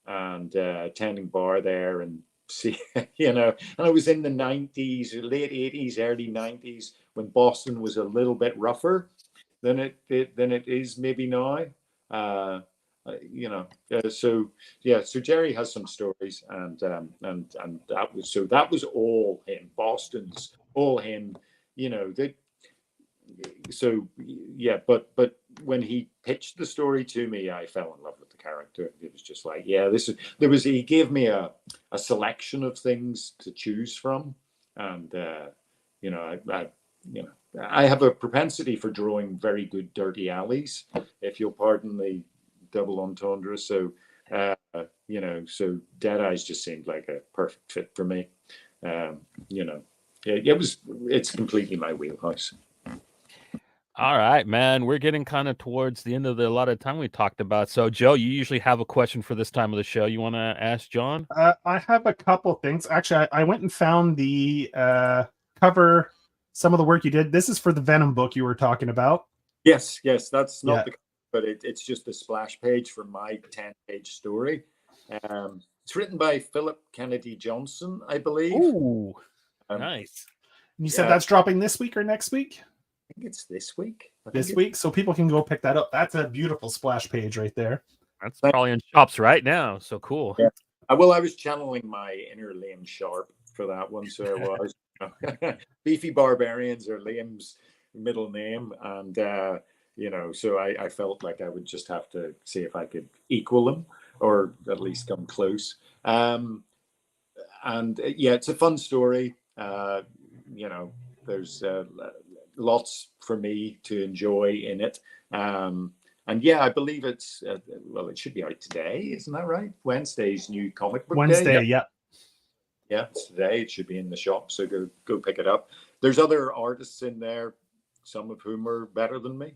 and tending bar there, and see, and it was in the 90s, late 80s, early 90s, when Boston was a little bit rougher than it is maybe now. So Jerry has some stories, and that was all him. Boston's all him. So yeah, but when he pitched the story to me, I fell in love with the character. It was just like, yeah, he gave me a selection of things to choose from, and I have a propensity for drawing very good dirty alleys, if you'll pardon the double entendre. So so Dead Eyes just seemed like a perfect fit for me. It's completely my wheelhouse. All right, man. We're getting kind of towards the end of the allotted time we talked about. So, Joe, you usually have a question for this time of the show. You want to ask John? I have a couple things. Actually, I went and found the cover, some of the work you did. This is for the Venom book you were talking about. Yes, that's not the, but it's just a splash page for my 10-page story. It's written by Philip Kennedy Johnson, I believe. Ooh, nice. And you said that's dropping this week or next week? I think it's this week. This week, so people can go pick that up. That's a beautiful splash page right there. That's probably in shops right now. So cool. Yeah. Well, I was channeling my inner Liam Sharp for that one, so I was. Beefy Barbarians are Liam's middle name, and so I felt like I would just have to see if I could equal him, or at least come close. It's a fun story. There's lots for me to enjoy in it. I believe it's it should be out today, isn't that right? Wednesday's new comic book Wednesday, day. yeah. Yeah, it's today. It should be in the shop, so go pick it up. There's other artists in there, some of whom are better than me.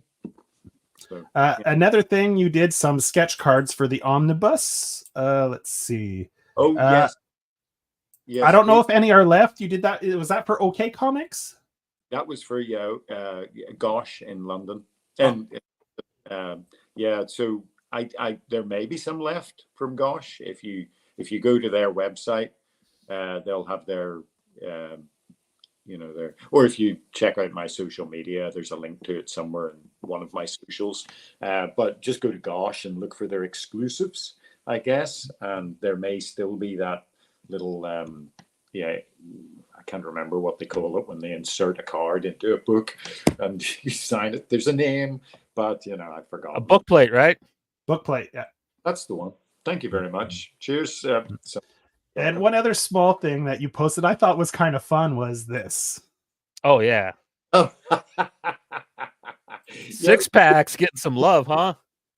So, another thing, you did some sketch cards for the omnibus. Let's see. Oh, yes. I don't know if any are left. You did that. Was that for OK Comics? That was for Gosh in London, and so I there may be some left from Gosh. If you go to their website, they'll have their or if you check out my social media, there's a link to it somewhere in one of my socials. But just go to Gosh and look for their exclusives, I guess, and there may still be that little I can't remember what they call it when they insert a card into a book and you sign it. There's a name, but I forgot. A book plate, right? Book plate, yeah. That's the one. Thank you very much. Cheers. And one other small thing that you posted I thought was kind of fun was this. Oh, yeah. Oh. Six packs getting some love, huh?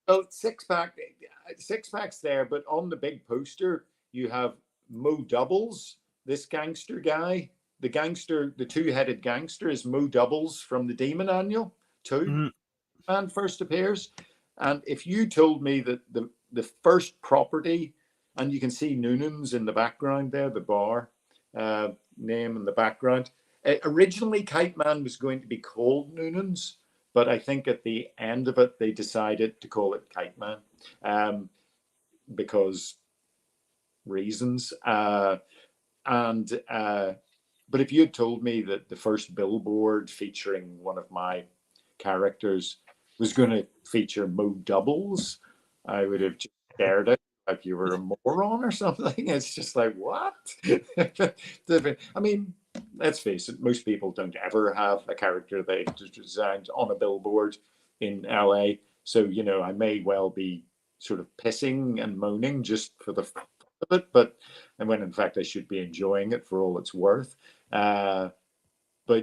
Well, six packs there, but on the big poster, you have Mo Doubles, this gangster guy. The two-headed gangster is Mo Doubles from the Demon Annual 2, and first appears. And if you told me that the first property, and you can see Noonan's in the background there, the bar name in the background. Originally, Kite Man was going to be called Noonan's, but I think at the end of it, they decided to call it Kite Man because reasons. But if you had told me that the first billboard featuring one of my characters was going to feature Mo Doubles, I would have just stared at like you were a moron or something. It's just like, what? I mean, let's face it, most people don't ever have a character they designed on a billboard in LA. So, you know, I may well be sort of pissing and moaning just for the fun of it, but and when in fact I should be enjoying it for all it's worth. But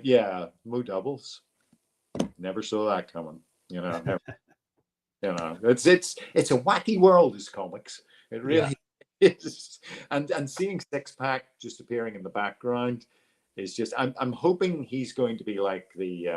yeah, Mo Doubles, never saw that coming. You know, never, you know, it's a wacky world, is comics. It really is. And seeing Six Pack just appearing in the background is just. I'm hoping he's going to be like the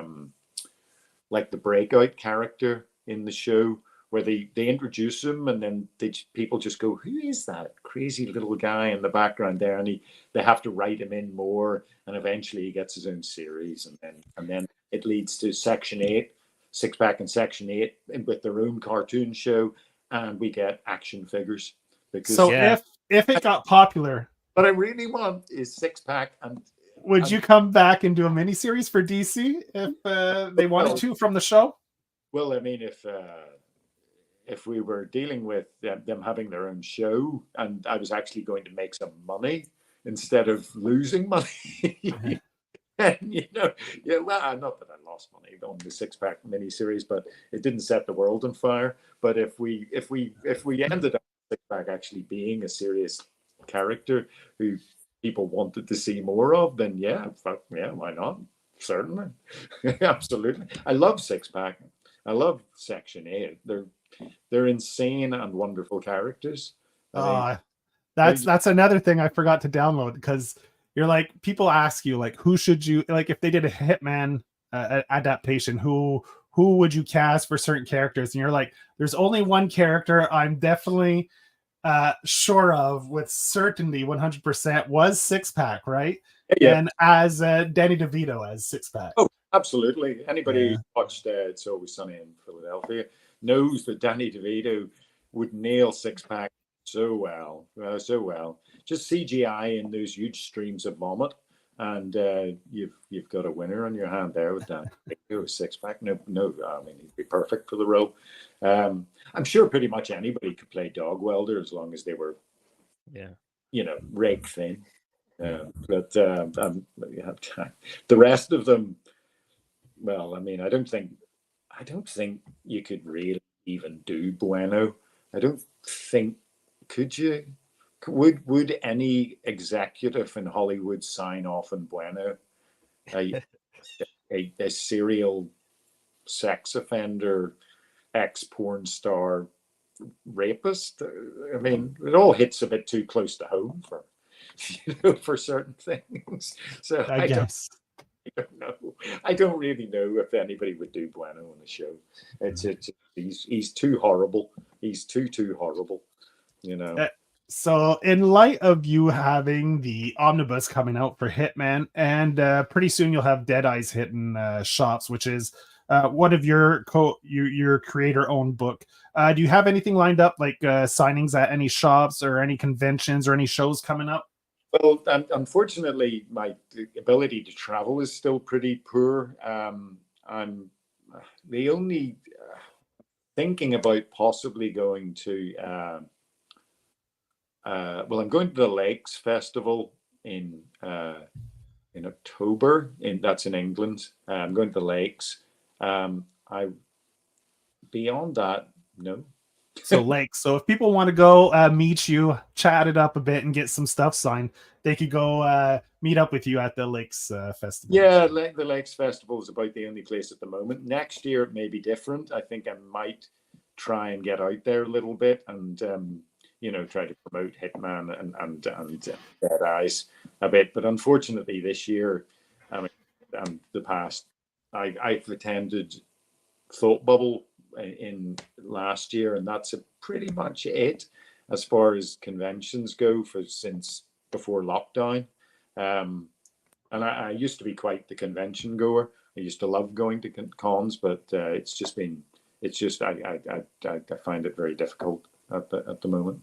breakout character in the show, where they introduce him and then people just go, who is that crazy little guy in the background there? And they have to write him in more, and eventually he gets his own series, and then it leads to Section 8, Six Pack and Section 8 with their own cartoon show, and we get action figures. Because so if it got popular, what I really want is Six Pack. And would you come back and do a miniseries for DC if they wanted to from the show? Well, I mean, if we were dealing with them having their own show, and I was actually going to make some money instead of losing money, and you know, yeah, well, not that I lost money on the Six Pack miniseries, but it didn't set the world on fire. But if we ended up Six Pack actually being a serious character who people wanted to see more of, then yeah, why not? Certainly, absolutely. I love Six Pack. I love Section 8. They're insane and wonderful characters. That's another thing I forgot to download, because you're like, people ask you like, who should you like if they did a Hitman adaptation, who would you cast for certain characters? And you're like, there's only one character I'm definitely sure of with certainty 100% was Six Pack, right? Yeah. And as Danny DeVito as Six Pack. Oh, absolutely. Anybody who watched It's Always Sunny in Philadelphia knows that Danny DeVito would nail Six Pack so well. Just CGI in those huge streams of vomit, and you've got a winner on your hand there with Danny DeVito. Six Pack. No, I mean, he'd be perfect for the role. I'm sure pretty much anybody could play Dog Welder as long as they were, you know, rake thin. But the rest of them, well, I mean, I don't think you could really even do Bueno. I don't think, could you? Would any executive in Hollywood sign off on Bueno? A serial sex offender, ex-porn star, rapist? I mean, it all hits a bit too close to home for, you know, for certain things. So I don't know. I don't really know if anybody would do Bueno on the show. He's too horrible. He's too horrible. You know. So in light of you having the omnibus coming out for Hitman, and pretty soon you'll have Deadeye's hitting shops, which is one of your creator-owned book. Do you have anything lined up, like signings at any shops or any conventions or any shows coming up? Well, unfortunately, my ability to travel is still pretty poor. I'm the only thinking about possibly going to. Well, I'm going to the Lakes Festival in October. That's in England. I'm going to the Lakes. Beyond that, no. So Lakes. So if people want to go meet you, chat it up a bit, and get some stuff signed, they could go meet up with you at the Lakes Festival. Yeah, the Lakes Festival is about the only place at the moment. Next year it may be different. I think I might try and get out there a little bit and you know, try to promote Hitman and Dead Eyes a bit. But unfortunately, this year, I mean, the past, I've attended Thought Bubble in last year, and that's pretty much it as far as conventions go since before lockdown. And I used to be quite the convention goer. I used to love going to cons, but I find it very difficult at the moment.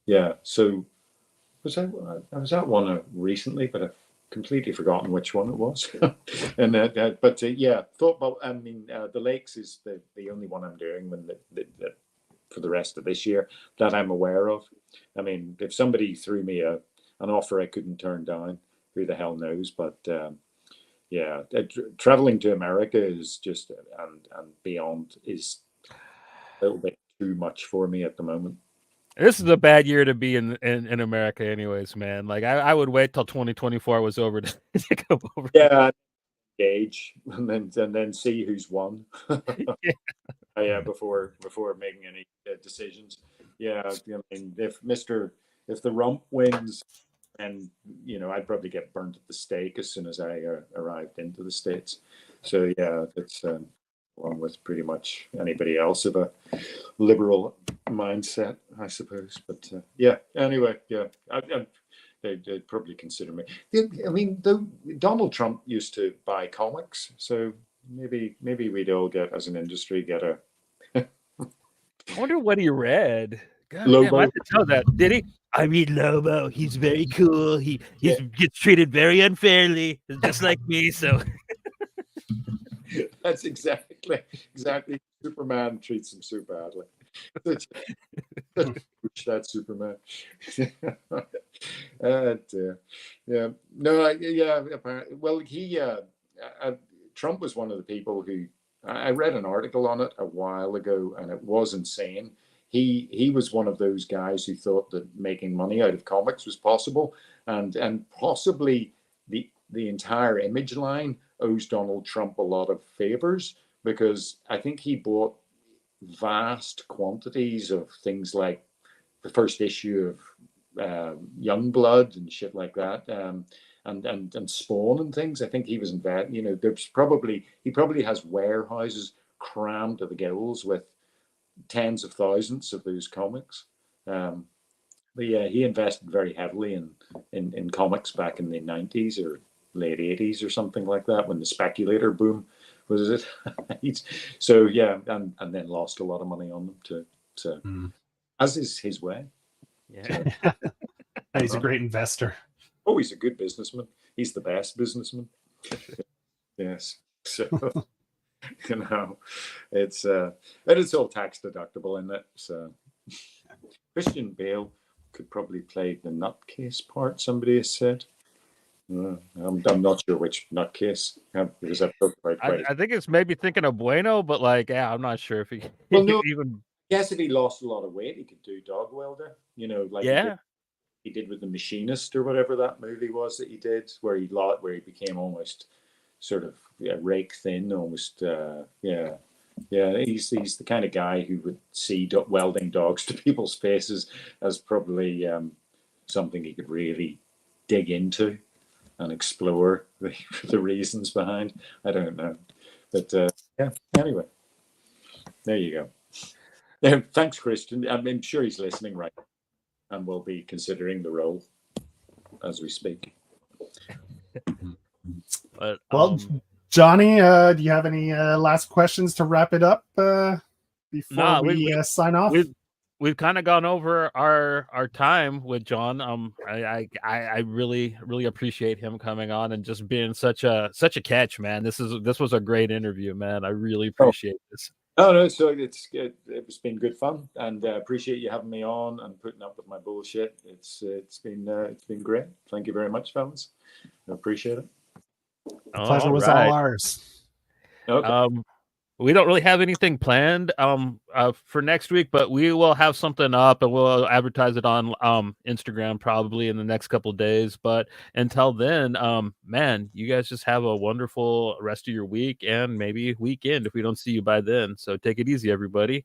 Yeah. So I was at one recently, but I've completely forgotten which one it was. And yeah, Thought Bubble. I mean, the Lakes is the only one I'm doing for the rest of this year that I'm aware of. I mean, if somebody threw me an offer I couldn't turn down, who the hell knows? But yeah, traveling to America is just and beyond is a little bit too much for me at the moment. This is a bad year to be in America, anyways, man. Like I would wait till 2024 was over to come over. Yeah, gauge and then see who's won. Yeah. Yeah, before making any decisions. Yeah, I mean, if the rump wins, and I'd probably get burnt at the stake as soon as I arrived into the States. So yeah, that's along with pretty much anybody else of a liberal mindset, I suppose. But yeah, anyway, yeah, they'd probably consider me. I mean, Donald Trump used to buy comics, so maybe we'd all get, as an industry, get a. I wonder what he read. God Lobo. damn, I have to tell that. Did he? I read Lobo. He's very cool. He gets treated very unfairly, just like me. So that's exactly. Superman treats him so badly. That Superman. Yeah. No. Yeah. Apparently, well, Trump was one of the people who I read an article on it a while ago, and it was insane. He was one of those guys who thought that making money out of comics was possible, and possibly the entire Image line owes Donald Trump a lot of favors, because I think he bought vast quantities of things like the first issue of Youngblood and shit like that, and Spawn and things. I think he was involved. He probably has warehouses crammed to the gills with tens of thousands of those comics. But yeah, he invested very heavily in comics back in the 90s or late 80s or something like that, when the speculator boom was it. So yeah, and then lost a lot of money on them too. So as is his way. yeah. He's a great investor. Oh, he's a good businessman. He's the best businessman. Yes. So it's all tax deductible in it. So Christian Bale could probably play the nutcase part, somebody has said. I'm not sure which nutcase, because I've talked about quite. I think it's maybe thinking of Bueno, but like, yeah, I'm not sure if he Well, no, even. Yes, if he lost a lot of weight, he could do dog welder. Like he did with The Machinist or whatever that movie was that he did, where he became almost sort of rake thin, almost. Yeah. He's the kind of guy who would see welding dogs to people's faces as probably something he could really dig into and explore the reasons behind. I don't know, but yeah. Anyway, there you go. Yeah, thanks, Christian. I'm sure he's listening right now and will be considering the role as we speak. But well, Johnny, do you have any last questions to wrap it up before we sign off? We've kind of gone over our time with John. I really appreciate him coming on and just being such a catch, man. This was a great interview, man. I really appreciate this. No, so it's been good fun, and appreciate you having me on and putting up with my bullshit. It's been great. Thank you very much, fellas. I appreciate it. The pleasure was all ours. Okay. We don't really have anything planned for next week, but we will have something up and we'll advertise it on Instagram probably in the next couple of days. But until then, man, you guys just have a wonderful rest of your week and maybe weekend if we don't see you by then. So take it easy, everybody.